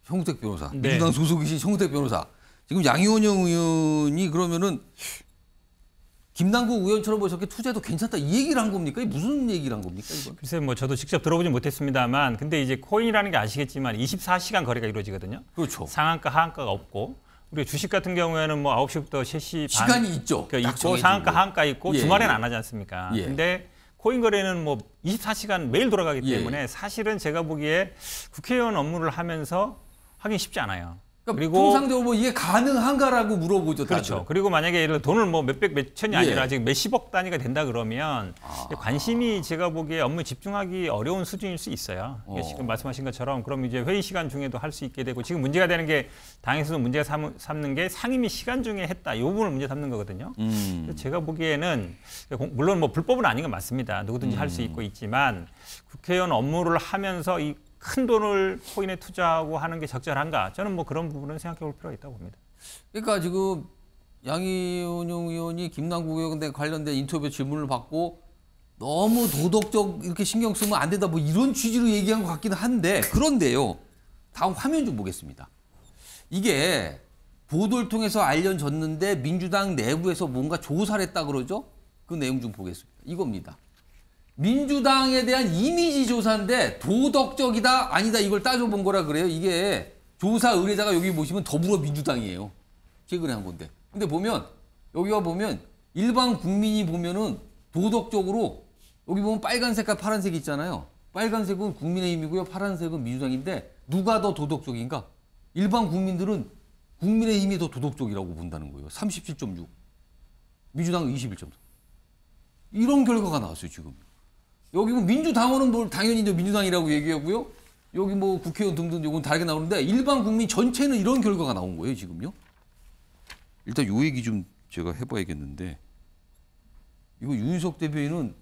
형우택 변호사, 네. 민주당 소속이신 형우택 변호사. 지금 양이원영 의원이 그러면은 김남국 의원처럼 뭐 저렇게 투자해도 괜찮다 이 얘기를 한 겁니까? 무슨 얘기를 한 겁니까? 이건? 글쎄 뭐 저도 직접 들어보진 못했습니다만 근데 이제 코인이라는 게 아시겠지만 24시간 거래가 이루어지거든요. 그렇죠. 상한가 하한가가 없고 우리 주식 같은 경우에는 뭐 9시부터 3시 반 시간이 있죠. 그러니까 있고 상한가 하한가 있고 예. 주말에는 안 하지 않습니까? 예. 근데 코인 거래는 뭐 24시간 매일 돌아가기 예. 때문에 사실은 제가 보기에 국회의원 업무를 하면서 하긴 쉽지 않아요. 그러니까 그리고 통상적으로 뭐 이게 가능한가라고 물어보죠. 그렇죠. 다들. 그리고 만약에 예를 들어 돈을 뭐 몇백 몇천이 예. 아니라 지금 몇십억 단위가 된다 그러면 관심이 제가 보기에 업무에 집중하기 어려운 수준일 수 있어요. 이게 지금 말씀하신 것처럼 그럼 이제 회의 시간 중에도 할 수 있게 되고 지금 문제가 되는 게 당에서도 문제가 삼는 게 상임위 시간 중에 했다. 이 부분을 문제 삼는 거거든요. 그래서 제가 보기에는 물론 뭐 불법은 아닌 건 맞습니다. 누구든지 할 수 있고 있지만 국회의원 업무를 하면서 이 큰 돈을 코인에 투자하고 하는 게 적절한가? 저는 뭐 그런 부분은 생각해 볼 필요가 있다고 봅니다. 그러니까 지금 양이원영 의원이 김남국 의원에 관련된 인터뷰 질문을 받고 너무 도덕적 이렇게 신경 쓰면 안 된다 뭐 이런 취지로 얘기한 것 같기는 한데 그런데요. 다음 화면 좀 보겠습니다. 이게 보도를 통해서 알려졌는데 민주당 내부에서 뭔가 조사를 했다 그러죠? 그 내용 좀 보겠습니다. 이겁니다. 민주당에 대한 이미지 조사인데 도덕적이다 아니다 이걸 따져본 거라 그래요. 이게 조사 의뢰자가 여기 보시면 더불어민주당이에요. 최근에 한 건데. 근데 보면 여기가 보면 일반 국민이 보면은 도덕적으로 여기 보면 빨간 색깔 파란색 있잖아요. 빨간색은 국민의힘이고요. 파란색은 민주당인데 누가 더 도덕적인가? 일반 국민들은 국민의힘이 더 도덕적이라고 본다는 거예요. 37.6. 민주당은 21.4. 이런 결과가 나왔어요, 지금. 여기 뭐 민주당원은 뭘 당연히 이제 민주당이라고 얘기하고요. 여기 뭐 국회의원 등등 요건 다르게 나오는데 일반 국민 전체는 이런 결과가 나온 거예요, 지금요. 일단 요 얘기 좀 제가 해봐야겠는데 이거 윤석 대변인은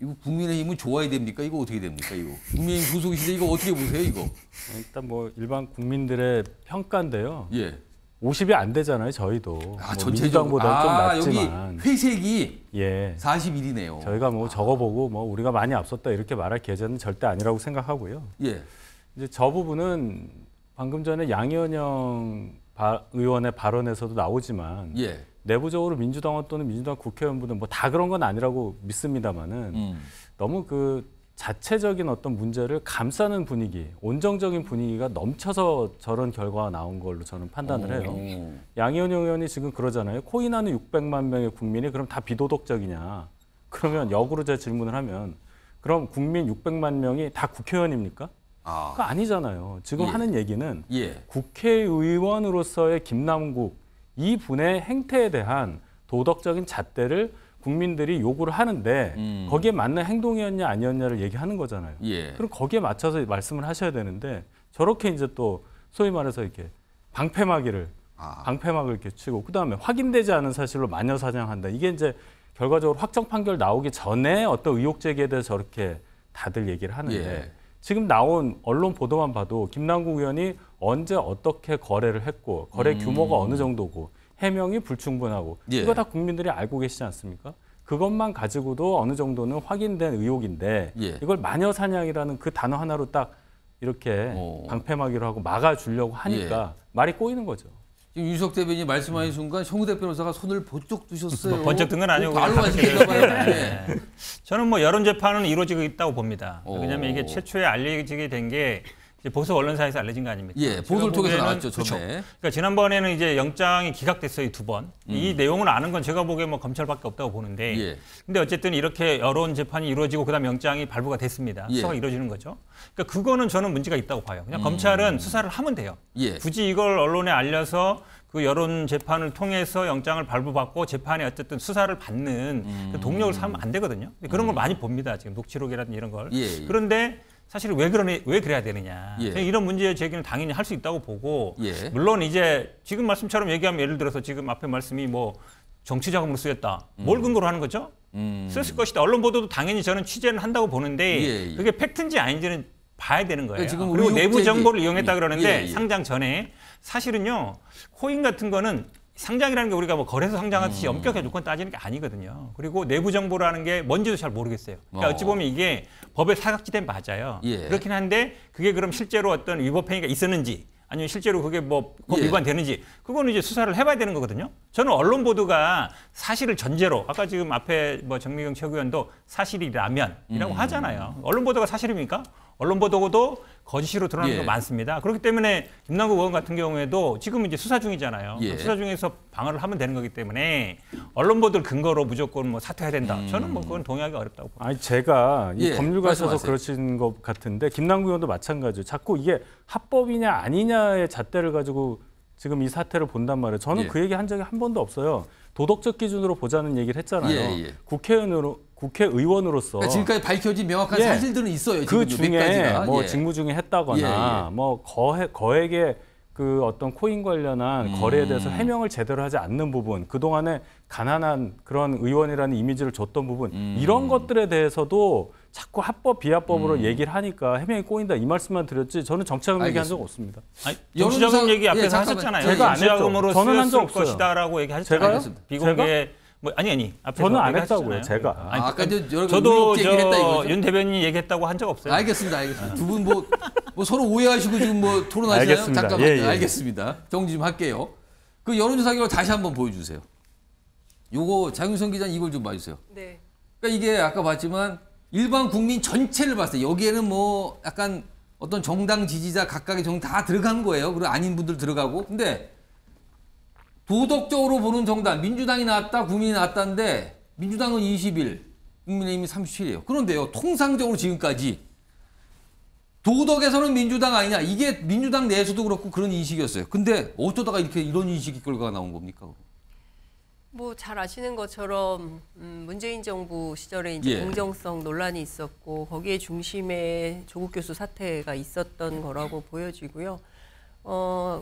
이거 국민의힘은 좋아야 됩니까? 이거 어떻게 됩니까? 이거 국민의힘 소속이신데 이거 어떻게 보세요? 이거 일단 뭐 일반 국민들의 평가인데요. 예. 50이 안 되잖아요, 저희도. 뭐 전체적으로. 민주당보다 좀 낮지만. 여기 회색이 예. 41이네요. 저희가 뭐 적어보고 뭐 우리가 많이 앞섰다 이렇게 말할 계제는 절대 아니라고 생각하고요. 예. 이제 저 부분은 방금 전에 양이원영 의원의 발언에서도 나오지만 예. 내부적으로 민주당원 또는 민주당 국회의원분들 뭐 다 그런 건 아니라고 믿습니다만은 너무 그 자체적인 어떤 문제를 감싸는 분위기, 온정적인 분위기가 넘쳐서 저런 결과가 나온 걸로 저는 판단을 해요. 양이원영 의원이 지금 그러잖아요. 코인하는 600만 명의 국민이 그럼 다 비도덕적이냐. 그러면 역으로 제가 질문을 하면 그럼 국민 600만 명이 다 국회의원입니까? 그거 아니잖아요. 지금 하는 얘기는 국회의원으로서의 김남국 이 분의 행태에 대한 도덕적인 잣대를 국민들이 요구를 하는데 거기에 맞는 행동이었냐 아니었냐를 얘기하는 거잖아요. 그럼 거기에 맞춰서 말씀을 하셔야 되는데 저렇게 이제 또 소위 말해서 이렇게 방패막을 이렇게 치고 그다음에 확인되지 않은 사실로 마녀 사냥한다. 이게 이제 결과적으로 확정 판결 나오기 전에 어떤 의혹 제기에 대해서 저렇게 다들 얘기를 하는데 지금 나온 언론 보도만 봐도 김남국 의원이 언제 어떻게 거래를 했고 거래 규모가 어느 정도고 해명이 불충분하고 이거 다 국민들이 알고 계시지 않습니까? 그것만 가지고도 어느 정도는 확인된 의혹인데 이걸 마녀사냥이라는 그 단어 하나로 딱 이렇게 방패막이로 하고 막아주려고 하니까 말이 꼬이는 거죠. 지금 윤석 대변인이 말씀하신 순간 송우대 변호사가 손을 번쩍 드셨어요. 뭐 번쩍 든 건 아니고 말로 하시겠나 봐요. 저는 뭐 여론 재판은 이루어지고 있다고 봅니다. 왜냐하면 이게 최초에 알려지게 된 게 이제 보수 언론사에서 알려진 거 아닙니까? 예, 보도를 통해서 나왔죠, 그렇죠. 처음에. 그러니까 지난번에는 이제 영장이 기각됐어요, 2번. 이 내용을 아는 건 제가 보기에 뭐 검찰밖에 없다고 보는데. 예. 근데 어쨌든 이렇게 여론 재판이 이루어지고 그다음 영장이 발부가 됐습니다. 예. 수사가 이루어지는 거죠. 그러니까 그거는 저는 문제가 있다고 봐요. 그냥 검찰은 수사를 하면 돼요. 예. 굳이 이걸 언론에 알려서 그 여론 재판을 통해서 영장을 발부받고 재판에 어쨌든 수사를 받는 그 동력을 삼으면 안 되거든요. 그런 걸 많이 봅니다. 지금 녹취록이라든지 이런 걸. 예. 그런데 사실 왜 그래야 되느냐. 예. 이런 문제 제기는 당연히 할 수 있다고 보고 예. 물론 이제 지금 말씀처럼 얘기하면 예를 들어서 지금 앞에 말씀이 뭐 정치 자금으로 쓰였다. 뭘 근거로 하는 거죠? 썼을 것이다. 언론 보도도 당연히 저는 취재를 한다고 보는데 예. 그게 팩트인지 아닌지는 봐야 되는 거예요. 지금 그리고 내부 의혹제기- 정보를 이용했다 그러는데 예. 상장 전에 사실은요. 코인 같은 거는 상장이라는 게 우리가 뭐 거래소 상장하듯이 엄격하게 조건 따지는 게 아니거든요. 그리고 내부 정보라는 게 뭔지도 잘 모르겠어요. 그러니까 어찌 보면 이게 법의 사각지대 맞아요. 예. 그렇긴 한데 그게 그럼 실제로 어떤 위법 행위가 있었는지 아니면 실제로 그게 뭐 법 예. 위반되는지 그거는 이제 수사를 해봐야 되는 거거든요. 저는 언론 보도가 사실을 전제로 아까 지금 앞에 뭐 정미경 최고위원도 사실이라면이라고 하잖아요. 언론 보도가 사실입니까? 언론 보도도 거짓으로 드러나는 예. 거 많습니다. 그렇기 때문에 김남국 의원 같은 경우에도 지금 이제 수사 중이잖아요. 예. 수사 중에서 방어를 하면 되는 거기 때문에 언론 보도를 근거로 무조건 뭐 사퇴해야 된다. 저는 뭐 그건 동의하기 어렵다고 봅니다. 아니 제가 이 예, 법률 가셔서 말씀하세요. 그러신 것 같은데 김남국 의원도 마찬가지예요. 자꾸 이게 합법이냐 아니냐의 잣대를 가지고 지금 이 사태를 본단 말이에요. 저는 예. 그 얘기 한 적이 한 번도 없어요. 도덕적 기준으로 보자는 얘기를 했잖아요. 예, 예. 국회의원으로서 그러니까 지금까지 밝혀진 명확한 예. 사실들은 있어요. 그 지금 몇 중에 가지가. 뭐 예. 직무 중에 했다거나 예, 예. 뭐 거액의 그 어떤 코인 관련한 거래에 대해서 해명을 제대로 하지 않는 부분, 그동안에 가난한 그런 의원이라는 이미지를 줬던 부분, 이런 것들에 대해서도 자꾸 합법 비합법으로 얘기를 하니까 해명이 꼬인다 이 말씀만 드렸지 저는 정치자금 얘기한 적 없습니다. 정치자금 얘기 앞에서 예, 잠깐만. 하셨잖아요. 제가 안 했죠. 정치자금으로 저는 한 적 쓰였을 없어요. 것이다라고 얘기하셨잖아요. 제가요? 알겠습니다. 비공개 뭐 아니 앞에서 저는 안 얘기하셨잖아요. 했다고요. 제가. 아니, 아까 여러 저도 의혹 제기를 했다 이거죠? 윤 대변인이 얘기했다고 한 적 없어요. 알겠습니다. 두 분 뭐 서로 오해하시고 지금 뭐 토론하시나요? 알겠습니다. 잠깐만요. 예, 예. 알겠습니다. 정리 좀 할게요. 그 여론조사 결과 다시 한번 보여주세요. 요거 장윤성 기자님 이걸 좀 봐주세요. 네. 그러니까 이게 아까 봤지만 일반 국민 전체를 봤을 때 여기에는 뭐 약간 어떤 정당 지지자 각각의 정 다 들어간 거예요. 그리고 아닌 분들 들어가고. 근데 도덕적으로 보는 정당 민주당이 나왔다, 국민이 나왔다는데 민주당은 21, 국민의힘이 37이에요. 그런데요, 통상적으로 지금까지 도덕에서는 민주당 아니냐 이게 민주당 내에서도 그렇고 그런 인식이었어요. 근데 어쩌다가 이렇게 이런 인식의 결과가 나온 겁니까? 뭐 잘 아시는 것처럼 문재인 정부 시절에 이제 예. 공정성 논란이 있었고 거기에 중심에 조국 교수 사태가 있었던 거라고 보여지고요.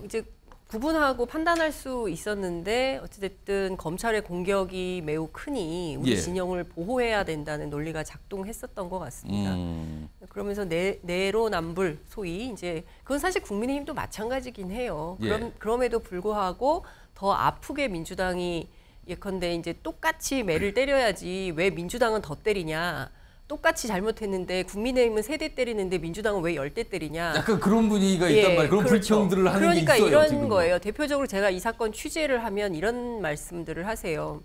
이제 구분하고 판단할 수 있었는데 어찌됐든 검찰의 공격이 매우 크니 우리 예. 진영을 보호해야 된다는 논리가 작동했었던 것 같습니다. 그러면서 내로남불 소위 이제 그건 사실 국민의힘도 마찬가지긴 해요. 예. 그럼에도 불구하고 더 아프게 민주당이 예컨대 이제 똑같이 매를 때려야지 왜 민주당은 더 때리냐. 똑같이 잘못했는데 국민의힘은 3대 때리는데 민주당은 왜 10대 때리냐. 약간 그런 분위기가 있단 말이에요. 그런 그렇죠. 불평들을 하는 그러니까 게 있어요. 이런 지금. 거예요. 대표적으로 제가 이 사건 취재를 하면 이런 말씀들을 하세요.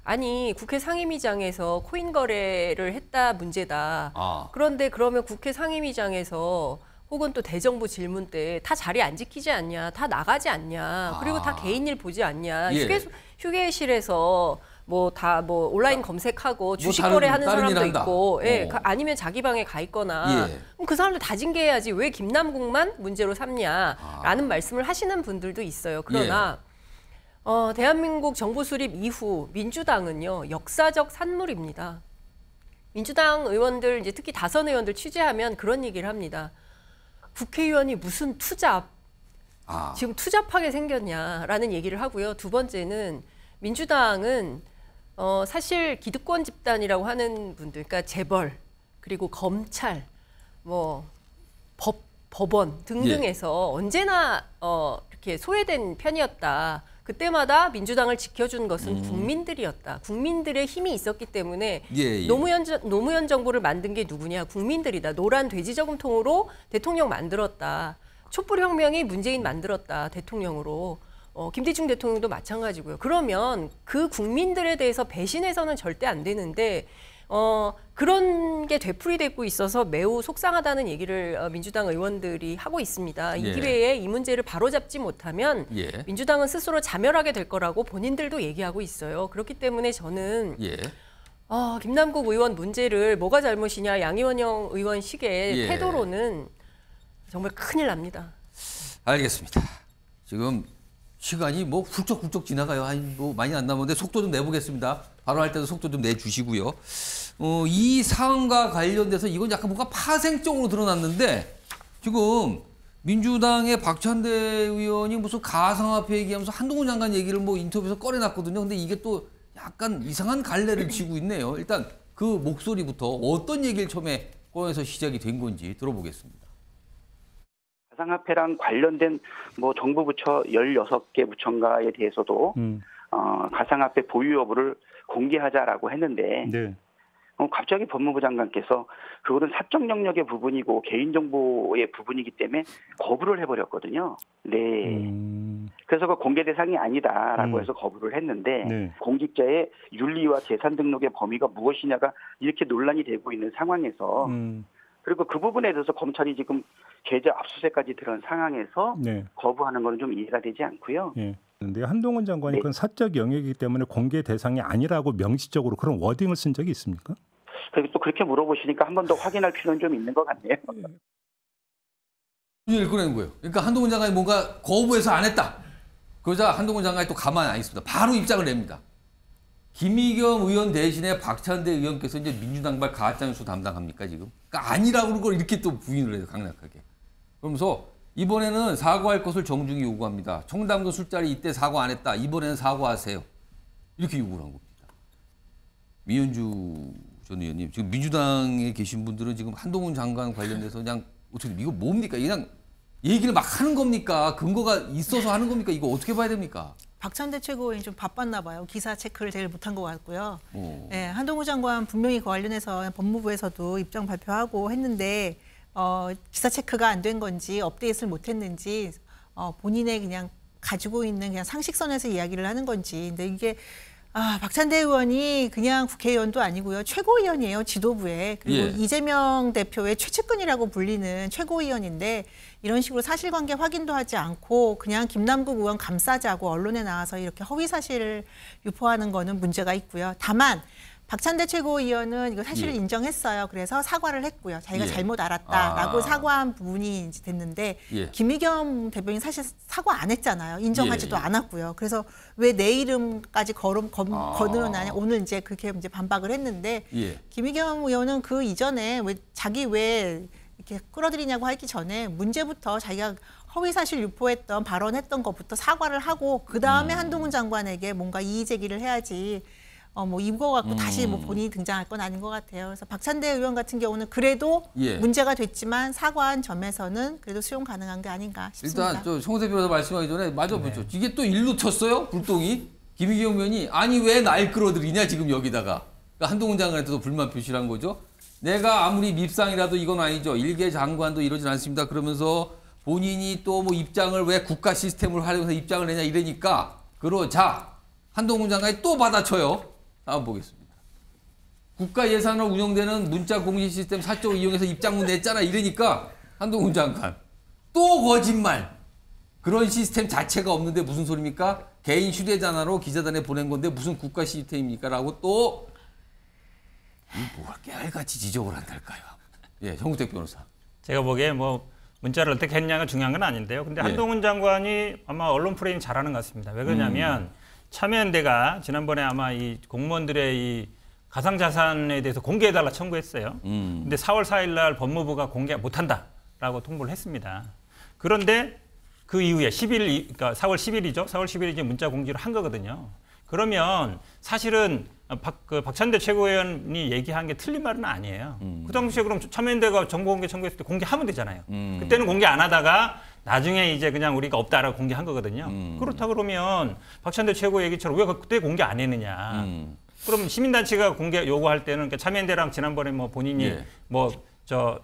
아니 국회 상임위장에서 코인 거래를 했다 문제다. 그런데 그러면 국회 상임위장에서 혹은 또 대정부 질문 때 다 자리 안 지키지 않냐, 다 나가지 않냐, 그리고 다 개인 일 보지 않냐, 예. 휴게실에서 뭐 다 뭐 온라인 검색하고 주식 다른 거래하는 일 사람도 한다. 있고, 예, 아니면 자기 방에 가 있거나, 예. 그럼 그 사람들 다 징계해야지 왜 김남국만 문제로 삼냐라는 말씀을 하시는 분들도 있어요. 그러나 대한민국 정부 수립 이후 민주당은요 역사적 산물입니다. 민주당 의원들 이제 특히 다선 의원들 취재하면 그런 얘기를 합니다. 국회의원이 무슨 투잡, 지금 투잡하게 생겼냐라는 얘기를 하고요. 두 번째는 민주당은 사실 기득권 집단이라고 하는 분들, 그러니까 재벌 그리고 검찰, 뭐 법원 등등에서 언제나 이렇게 소외된 편이었다. 그때마다 민주당을 지켜준 것은 국민들이었다. 국민들의 힘이 있었기 때문에 노무현 정부를 만든 게 누구냐? 국민들이다. 노란 돼지 저금통으로 대통령 만들었다. 촛불혁명이 문재인 만들었다. 대통령으로. 김대중 대통령도 마찬가지고요. 그러면 그 국민들에 대해서 배신해서는 절대 안 되는데 그런 게 되풀이되고 있어서 매우 속상하다는 얘기를 민주당 의원들이 하고 있습니다. 이 기회에 이 문제를 바로잡지 못하면 민주당은 스스로 자멸하게 될 거라고 본인들도 얘기하고 있어요. 그렇기 때문에 저는 김남국 의원 문제를 뭐가 잘못이냐 양이원영 의원 식의 태도로는 정말 큰일 납니다. 알겠습니다. 지금 시간이 뭐 훌쩍훌쩍 지나가요. 아니 뭐 많이 안 남았는데 속도 좀 내보겠습니다. 발언할 때도 속도 좀 내주시고요. 이 사안과 관련돼서 이건 약간 뭔가 파생적으로 드러났는데 지금 민주당의 박찬대 의원이 무슨 가상화폐 얘기하면서 한동훈 장관 얘기를 뭐 인터뷰에서 꺼내놨거든요. 근데 이게 또 약간 이상한 갈래를 치고 있네요. 일단 그 목소리부터 어떤 얘기를 처음에 꺼내서 시작이 된 건지 들어보겠습니다. 가상화폐랑 관련된 뭐 정부 부처 16개 부처인가에 대해서도 가상화폐 보유 여부를 공개하자라고 했는데 갑자기 법무부 장관께서 그거는 사적 영역의 부분이고 개인정보의 부분이기 때문에 거부를 해버렸거든요. 그래서 그 공개 대상이 아니다라고 해서 거부를 했는데 공직자의 윤리와 재산 등록의 범위가 무엇이냐가 이렇게 논란이 되고 있는 상황에서 그리고 그 부분에 대해서 검찰이 지금 계좌 압수수색까지 들어간 상황에서 거부하는 것은 좀 이해가 되지 않고요. 그런데 한동훈 장관이 그건 사적 영역이기 때문에 공개 대상이 아니라고 명시적으로 그런 워딩을 쓴 적이 있습니까? 그리고 또 그렇게 물어보시니까 한 번 더 확인할 필요는 좀 있는 것 같네요. 이걸 꺼낸 거예요. 그러니까 한동훈 장관이 뭔가 거부해서 안 했다. 그러자 한동훈 장관이 또 가만히 안 있습니다. 바로 입장을 냅니다. 김의겸 의원 대신에 박찬대 의원께서 이제 민주당발 가짜뉴스 담당합니까 지금? 그러니까 아니라고 그런 걸 이렇게 또 부인을 해요 강력하게. 그러면서 이번에는 사과할 것을 정중히 요구합니다. 청담도 술자리 이때 사과 안 했다. 이번에는 사과하세요. 이렇게 요구를 한 겁니다. 미현주 전 의원님, 지금 민주당에 계신 분들은 지금 한동훈 장관 관련돼서 그냥 어떻게 이거 뭡니까? 그냥 얘기를 막 하는 겁니까? 근거가 있어서 하는 겁니까? 이거 어떻게 봐야 됩니까? 박찬대 최고위원이 좀 바빴나 봐요. 기사 체크를 제일 못한 것 같고요. 한동훈 장관 분명히 그 관련해서 법무부에서도 입장 발표하고 했는데 기사 체크가 안 된 건지 업데이트를 못했는지 본인의 그냥 가지고 있는 그냥 상식선에서 이야기를 하는 건지. 근데 이게 박찬대 의원이 그냥 국회의원도 아니고요. 최고위원이에요. 지도부에. 그리고 이재명 대표의 최측근이라고 불리는 최고위원인데 이런 식으로 사실관계 확인도 하지 않고 그냥 김남국 의원 감싸자고 언론에 나와서 이렇게 허위사실을 유포하는 거는 문제가 있고요. 다만 박찬대 최고위원은 이거 사실을 인정했어요. 그래서 사과를 했고요. 자기가 잘못 알았다라고 사과한 부분이 이제 됐는데 김의겸 대변인 사실 사과 안 했잖아요. 인정하지도 않았고요. 그래서 왜 내 이름까지 거느냐냐 오늘 이제 그렇게 이제 반박을 했는데 김의겸 의원은 그 이전에 왜 자기 왜 이렇게 끌어들이냐고 하기 전에 문제부터 자기가 허위사실 유포했던 발언했던 것부터 사과를 하고 그 다음에 한동훈 장관에게 뭔가 이의 제기를 해야지. 뭐 이거 갖고 다시 뭐 본인이 등장할 건 아닌 것 같아요. 그래서 박찬대 의원 같은 경우는 그래도 문제가 됐지만 사과한 점에서는 그래도 수용 가능한 게 아닌가 싶습니다. 일단 저 송호태 변호사 말씀하기 전에 맞아 보죠. 이게 또 일로 쳤어요 불똥이. 김의겸 의원이 아니 왜 날 끌어들이냐 지금 여기다가. 그러니까 한동훈 장관한테도 불만 표시를 한 거죠. 내가 아무리 밉상이라도 이건 아니죠. 일개 장관도 이러진 않습니다. 그러면서 본인이 또 뭐 입장을 왜 국가 시스템을 활용해서 입장을 내냐 이러니까 그러자 한동훈 장관이 또 받아쳐요. 다음 보겠습니다. 국가 예산으로 운영되는 문자 공시 시스템 사적으로 이용해서 입장문 냈잖아 이러니까 한동훈 장관 또 거짓말. 그런 시스템 자체가 없는데 무슨 소리입니까? 개인 휴대전화로 기자단에 보낸 건데 무슨 국가 시스템입니까? 라고 또 뭘 깨알같이 지적을 한달까요? 정우택 변호사. 제가 보기에 뭐 문자를 어떻게 했냐가 중요한 건 아닌데요. 근데 한동훈 장관이 아마 언론 프레임 잘하는 것 같습니다. 왜 그러냐면 참여연대가 지난번에 아마 이 공무원들의 이 가상자산에 대해서 공개해달라 청구했어요. 근데 4월 4일 날 법무부가 공개 못한다라고 통보를 했습니다. 그런데 그 이후에 10일, 그러니까 4월 10일이죠. 4월 10일에 이제 문자 공지를 한 거거든요. 그러면 사실은 박찬대 최고위원이 얘기한 게 틀린 말은 아니에요. 그 당시에 그럼 참여연대가 정보공개 청구했을 때 공개하면 되잖아요. 그때는 공개 안 하다가 나중에 이제 그냥 우리가 없다라고 공개한 거거든요. 그렇다 그러면 박찬대 최고 얘기처럼 왜 그때 공개 안 했느냐. 그럼 시민단체가 공개 요구할 때는 그러니까 참여연대랑 지난번에 뭐 본인이 뭐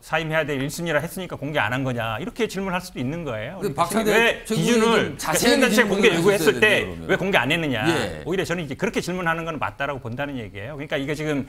사임해야 될 1순위라 했으니까 공개 안 한 거냐 이렇게 질문할 수도 있는 거예요. 왜 기준을 시민단체 공개 요구했을 때 왜 공개 안 했느냐. 예. 오히려 저는 이제 그렇게 질문하는 건 맞다라고 본다는 얘기예요. 그러니까 이게 지금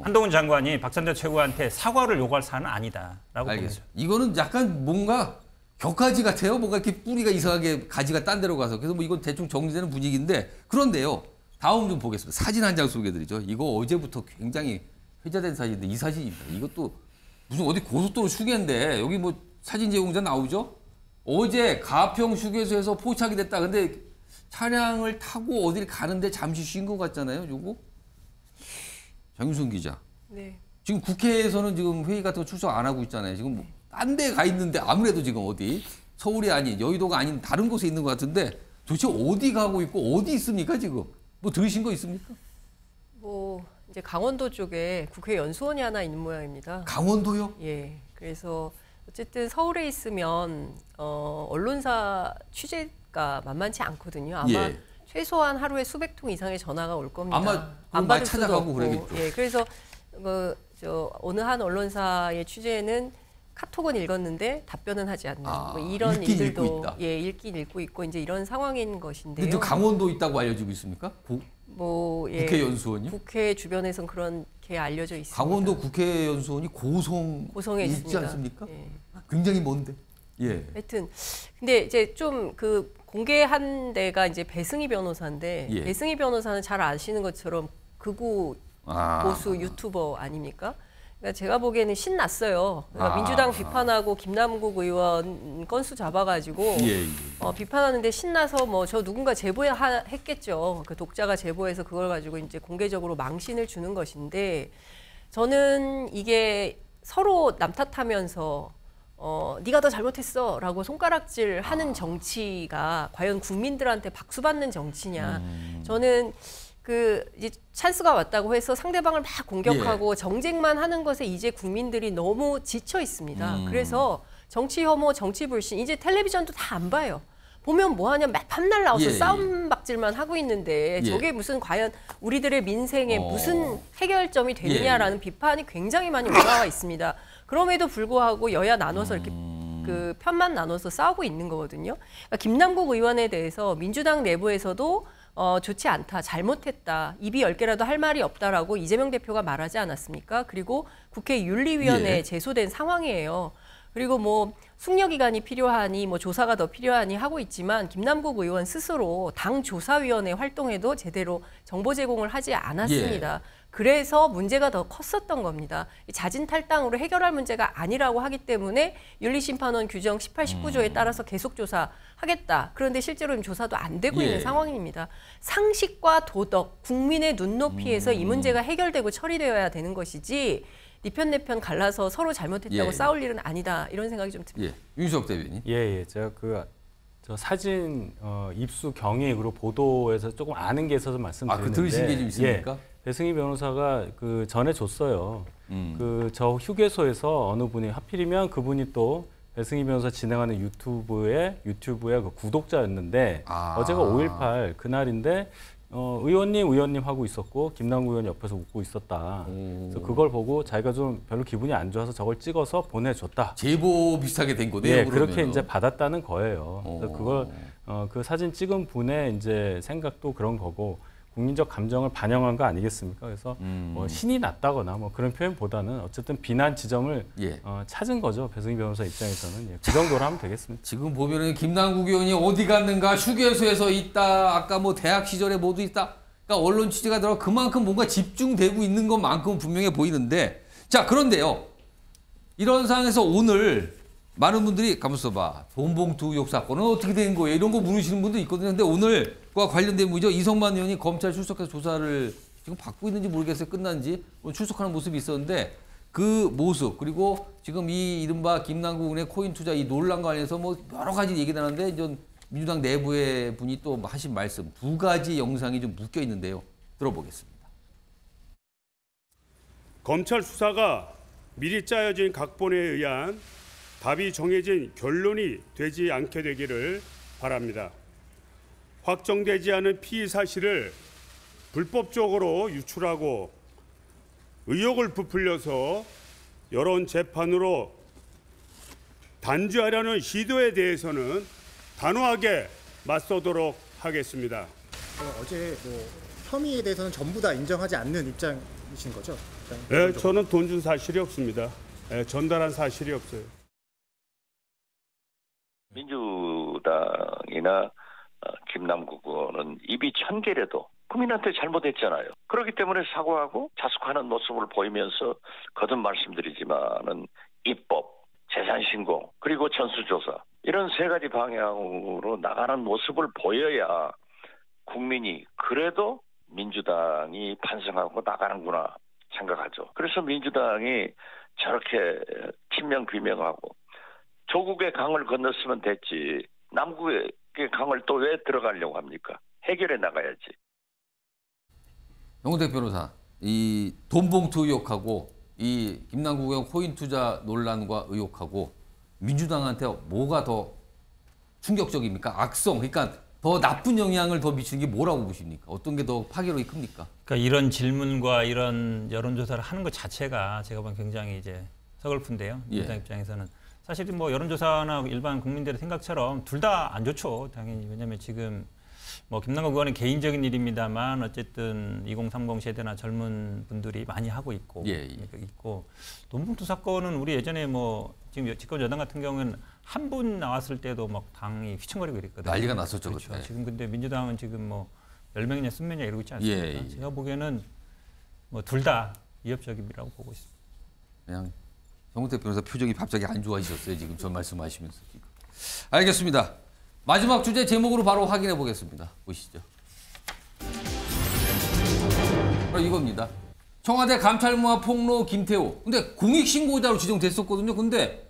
한동훈 장관이 박찬대 최고한테 사과를 요구할 사안은 아니다라고 봅니다. 이거는 약간 뭔가 격가지 같아요. 뭔가 이렇게 뿌리가 이상하게 가지가 딴 데로 가서. 그래서 뭐 이건 대충 정리되는 분위기인데 그런데요. 다음 좀 보겠습니다. 사진 한 장 소개해드리죠. 이거 어제부터 굉장히 회자된 사진인데 이 사진입니다. 이것도 무슨 어디 고속도로 휴게인데 여기 뭐 사진 제공자 나오죠? 어제 가평 휴게소에서 포착이 됐다. 근데 차량을 타고 어디를 가는데 잠시 쉰 것 같잖아요. 요거 장윤선 기자. 네. 지금 국회에서는 지금 회의 같은 거 출석 안 하고 있잖아요. 지금 뭐 딴 데 가 있는데 아무래도 지금 어디 서울이 아닌 여의도가 아닌 다른 곳에 있는 것 같은데 도대체 어디 가고 있고 어디 있습니까 지금? 뭐 들으신 거 있습니까? 뭐 이제 강원도 쪽에 국회 연수원이 하나 있는 모양입니다. 강원도요? 예. 그래서 어쨌든 서울에 있으면 언론사 취재가 만만치 않거든요. 아마 예. 최소한 하루에 수백 통 이상의 전화가 올 겁니다. 아마 안 받을 찾아가고 수도 없고. 그러겠죠. 예. 그래서 어느 한 언론사의 취재는 카톡은 읽었는데 답변은 하지 않는 뭐 이런 일들도 읽긴 읽고 있고 이제 이런 상황인 것인데요. 근데 강원도 있다고 알려지고 있습니까? 국회 연수원이? 국회 주변에선 그렇게 알려져 있습니다. 강원도 국회 연수원이 고성에 있지 있습니다. 않습니까? 예. 굉장히 먼데. 예. 하여튼 근데 이제 좀 그 공개한 데가 이제 배승희 변호사인데 배승희 변호사는 잘 아시는 것처럼 극우 보수 유튜버 아닙니까? 그러니까 제가 보기에는 신났어요. 그러니까 민주당 비판하고 김남국 의원 건수 잡아가지고 비판하는데 신나서 뭐 저 누군가 제보했겠죠. 그 독자가 제보해서 그걸 가지고 이제 공개적으로 망신을 주는 것인데 저는 이게 서로 남 탓하면서 네가 더 잘못했어라고 손가락질하는 정치가 과연 국민들한테 박수 받는 정치냐? 저는 이제 찬스가 왔다고 해서 상대방을 막 공격하고 정쟁만 하는 것에 이제 국민들이 너무 지쳐 있습니다. 그래서 정치 혐오, 정치 불신 이제 텔레비전도 다 안 봐요. 보면 뭐하냐 밤날 나와서 싸움박질만 하고 있는데 저게 무슨 과연 우리들의 민생에 무슨 해결점이 되느냐라는 비판이 굉장히 많이 올라와 있습니다. 그럼에도 불구하고 여야 나눠서 이렇게 그 편만 나눠서 싸우고 있는 거거든요. 그러니까 김남국 의원에 대해서 민주당 내부에서도 좋지 않다, 잘못했다, 입이 10개라도 할 말이 없다라고 이재명 대표가 말하지 않았습니까? 그리고 국회 윤리위원회에 제소된 상황이에요. 그리고 뭐 숙려 기간이 필요하니 뭐 조사가 더 필요하니 하고 있지만 김남국 의원 스스로 당 조사위원회 활동에도 제대로 정보 제공을 하지 않았습니다. 그래서 문제가 더 컸었던 겁니다. 자진 탈당으로 해결할 문제가 아니라고 하기 때문에 윤리심판원 규정 18, 19조에 따라서 계속 조사하겠다. 그런데 실제로 조사도 안 되고 있는 상황입니다. 상식과 도덕, 국민의 눈높이에서 이 문제가 해결되고 처리되어야 되는 것이지 네 편 내 편 갈라서 서로 잘못했다고 싸울 일은 아니다. 이런 생각이 좀 듭니다. 윤석 대변인. 제가 저 사진 입수 경위로 보도에서 조금 아는 게 있어서 말씀드리는데. 들으신 게 좀 있습니까? 배승희 변호사가 전에 줬어요. 저 휴게소에서 어느 분이 하필이면 그분이 또 배승희 변호사 진행하는 유튜브의 그 구독자였는데 어제가 5.18 그날인데 의원님 하고 있었고 김남국 의원 옆에서 웃고 있었다. 그래서 그걸 보고 자기가 좀 별로 기분이 안 좋아서 저걸 찍어서 보내줬다. 제보 비슷하게 된 거네요. 그렇게 이제 받았다는 거예요. 그래서 그걸 그 사진 찍은 분의 이제 생각도 그런 거고. 국민적 감정을 반영한 거 아니겠습니까? 그래서 뭐 신이 났다거나 뭐 그런 표현보다는 어쨌든 비난 지점을 찾은 거죠. 배승희 변호사 입장에서는 그 정도로 하면 되겠습니다. 지금 보면은 김남국 의원이 어디 갔는가 휴게소에서 있다. 아까 뭐 대학 시절에 모두 있다. 그러니까 언론 취재가 들어 그만큼 뭔가 집중되고 있는 것만큼 분명해 보이는데 자 그런데요. 이런 상황에서 오늘 많은 분들이 가만있어 봐. 돈봉투 의혹 사건은 어떻게 된 거예요? 이런 거 물으시는 분도 있거든요. 근데 오늘과 관련된 문제죠. 이성만 의원이 검찰 출석해서 조사를 지금 받고 있는지 모르겠어요. 끝난지. 오늘 출석하는 모습이 있었는데 그 모습 그리고 지금 이 이른바 김남국 의원의 코인 투자 이 논란 관련해서 뭐 여러 가지 얘기 나는데 이제 민주당 내부의 분이 또 하신 말씀 2가지 영상이 좀 묶여 있는데요. 들어보겠습니다. 검찰 수사가 미리 짜여진 각본에 의한 답이 정해진 결론이 되지 않게 되기를 바랍니다. 확정되지 않은 피의 사실을 불법적으로 유출하고 의혹을 부풀려서 여론 재판으로 단죄하려는 시도에 대해서는 단호하게 맞서도록 하겠습니다. 어제 혐의에 대해서는 전부 다 인정하지 않는 입장이신 거죠? 네, 저는 돈 준 사실이 없습니다. 네, 전달한 사실이 없어요. 민주당이나 김남국 의원은 입이 천개라도 국민한테 잘못했잖아요. 그렇기 때문에 사과하고 자숙하는 모습을 보이면서 거듭 말씀드리지만은 입법, 재산신고, 그리고 전수조사 이런 세 가지 방향으로 나가는 모습을 보여야 국민이 그래도 민주당이 반성하고 나가는구나 생각하죠. 그래서 민주당이 저렇게 친명비명하고 조국의 강을 건넜으면 됐지 남국의 강을 또 왜 들어가려고 합니까? 해결해 나가야지. 영우택 변호사, 이 돈봉투 의혹하고 이 김남국 의원 코인 투자 논란과 의혹하고 민주당한테 뭐가 더 충격적입니까? 악성, 그러니까 더 나쁜 영향을 더 미치는 게 뭐라고 보십니까? 어떤 게 더 파괴력이 큽니까? 그러니까 이런 질문과 이런 여론조사를 하는 것 자체가 제가 보면 굉장히 이제 서글픈데요. 민주당 입장에서는 사실 뭐 여론조사나 일반 국민들의 생각처럼 둘 다 안 좋죠. 당연히. 왜냐하면 지금 뭐 김남국 의원은 개인적인 일입니다만 어쨌든 2030 세대나 젊은 분들이 많이 하고 있고 있고 돈봉투 사건은 우리 예전에 뭐 지금 집권 여당 같은 경우는 한 분 나왔을 때도 막 당이 휘청거리고 이랬거든요. 난리가 났었죠. 그렇죠. 그때. 지금 근데 민주당은 지금 뭐 10명이냐 20명이냐 이러고 있지 않습니까? 제가 보기에는 뭐 둘 다 위협적이라고 보고 있습니다. 그냥 정우택 변호사 표정이 갑자기 안 좋아지셨어요. 지금 저 말씀하시면서. 알겠습니다. 마지막 주제 제목으로 바로 확인해 보겠습니다. 보시죠. 이겁니다. 청와대 감찰무화 폭로 김태호. 근데 공익신고자로 지정됐었거든요. 근데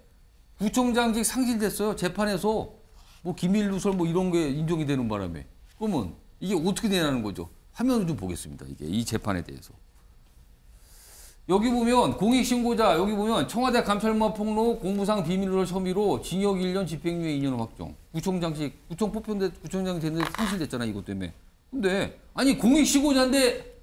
구청장직 상실됐어요. 재판에서 뭐 기밀 누설 뭐 이런 게 인정이 되는 바람에. 그러면 이게 어떻게 되냐는 거죠. 화면을 좀 보겠습니다. 이게 이 재판에 대해서. 여기 보면 공익신고자 여기 보면 청와대 감찰무화 폭로 공무상 비밀누설 혐의로 징역 1년 집행유예 2년 확정. 구청장직 구청 뽑혔는데 구청장 됐는데 상실됐잖아 이것 때문에. 근데 아니 공익신고자인데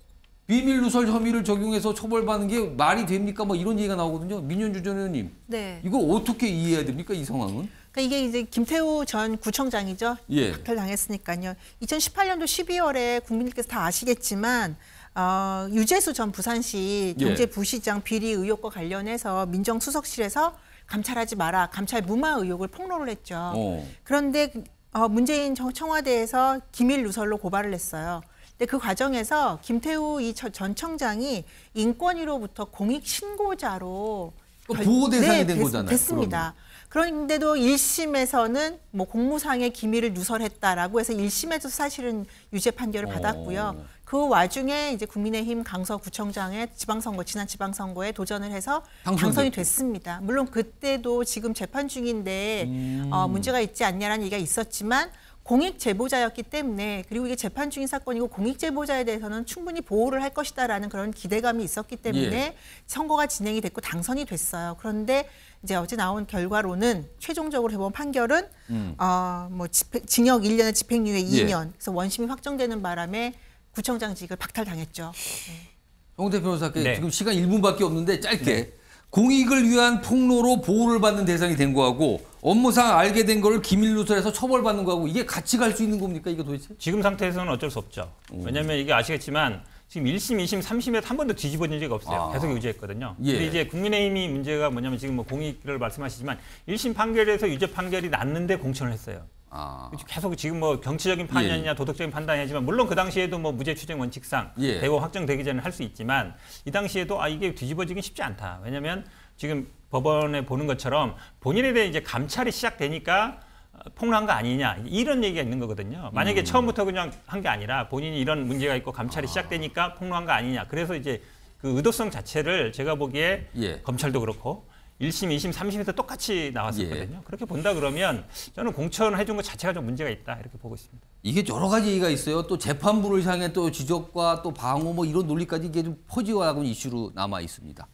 비밀누설 혐의를 적용해서 처벌받는 게 말이 됩니까? 뭐 이런 얘기가 나오거든요. 민현주 전 의원님. 네. 이걸 어떻게 이해해야 됩니까? 이 상황은? 그러니까 이게 이제 김태우 전 구청장이죠. 박탈당했으니까요. 2018년도 12월에 국민들께서 다 아시겠지만 유재수 전 부산시 경제부시장 비리 의혹과 관련해서 민정수석실에서 감찰하지 마라, 감찰 무마 의혹을 폭로를 했죠. 그런데 문재인 청와대에서 기밀 누설로 고발을 했어요. 근데 그 과정에서 김태우 전 청장이 인권위로부터 공익 신고자로 보호 대상이 된 거잖아요. 됐습니다. 그런데도 1심에서는 뭐 공무상의 기밀을 누설했다라고 해서 1심에서 사실은 유죄 판결을 받았고요. 그 와중에 이제 국민의힘 강서구청장의 지난 지방선거에 도전을 해서 당선이 됐습니다. 물론 그때도 지금 재판 중인데 문제가 있지 않냐라는 얘기가 있었지만 공익 제보자였기 때문에 그리고 이게 재판 중인 사건이고 공익 제보자에 대해서는 충분히 보호를 할 것이다라는 그런 기대감이 있었기 때문에 선거가 진행이 됐고 당선이 됐어요. 그런데 이제 어제 나온 결과로는 최종적으로 해본 판결은 뭐 징역 1년에 집행유예 2년. 그래서 원심이 확정되는 바람에 구청장직을 박탈당했죠. 정우택 변호사께 지금 시간 1분밖에 없는데 짧게 공익을 위한 폭로로 보호를 받는 대상이 된 거하고 업무상 알게 된 거를 기밀 누설해서 처벌받는 거하고 이게 같이 갈 수 있는 겁니까 이게 도대체? 지금 상태에서는 어쩔 수 없죠. 왜냐하면 이게 아시겠지만 지금 1심, 2심, 3심에서 한 번도 뒤집어진 적이 없어요. 계속 유죄했거든요. 근데 이제 국민의힘이 문제가 뭐냐면 지금 뭐 공익을 말씀하시지만 1심 판결에서 유죄 판결이 났는데 공천을 했어요. 계속 지금 뭐 정치적인 판단이냐 도덕적인 판단이냐지만 물론 그 당시에도 뭐 무죄 추정 원칙상 대거 확정되기 전에 할 수 있지만 이 당시에도 이게 뒤집어지긴 쉽지 않다. 왜냐하면 지금 법원에 보는 것처럼 본인에 대해 이제 감찰이 시작되니까 폭로한 거 아니냐 이런 얘기가 있는 거거든요. 만약에 처음부터 그냥 한 게 아니라 본인이 이런 문제가 있고 감찰이 시작되니까 폭로한 거 아니냐. 그래서 이제 그 의도성 자체를 제가 보기에 검찰도 그렇고 1심, 2심, 3심에서 똑같이 나왔었거든요. 그렇게 본다 그러면 저는 공천해 준 것 자체가 좀 문제가 있다 이렇게 보고 있습니다. 이게 여러 가지 얘기가 있어요. 또 재판부를 향해 또 지적과 또 방어 뭐 이런 논리까지 이게 좀 퍼지고 나고 이슈로 남아 있습니다.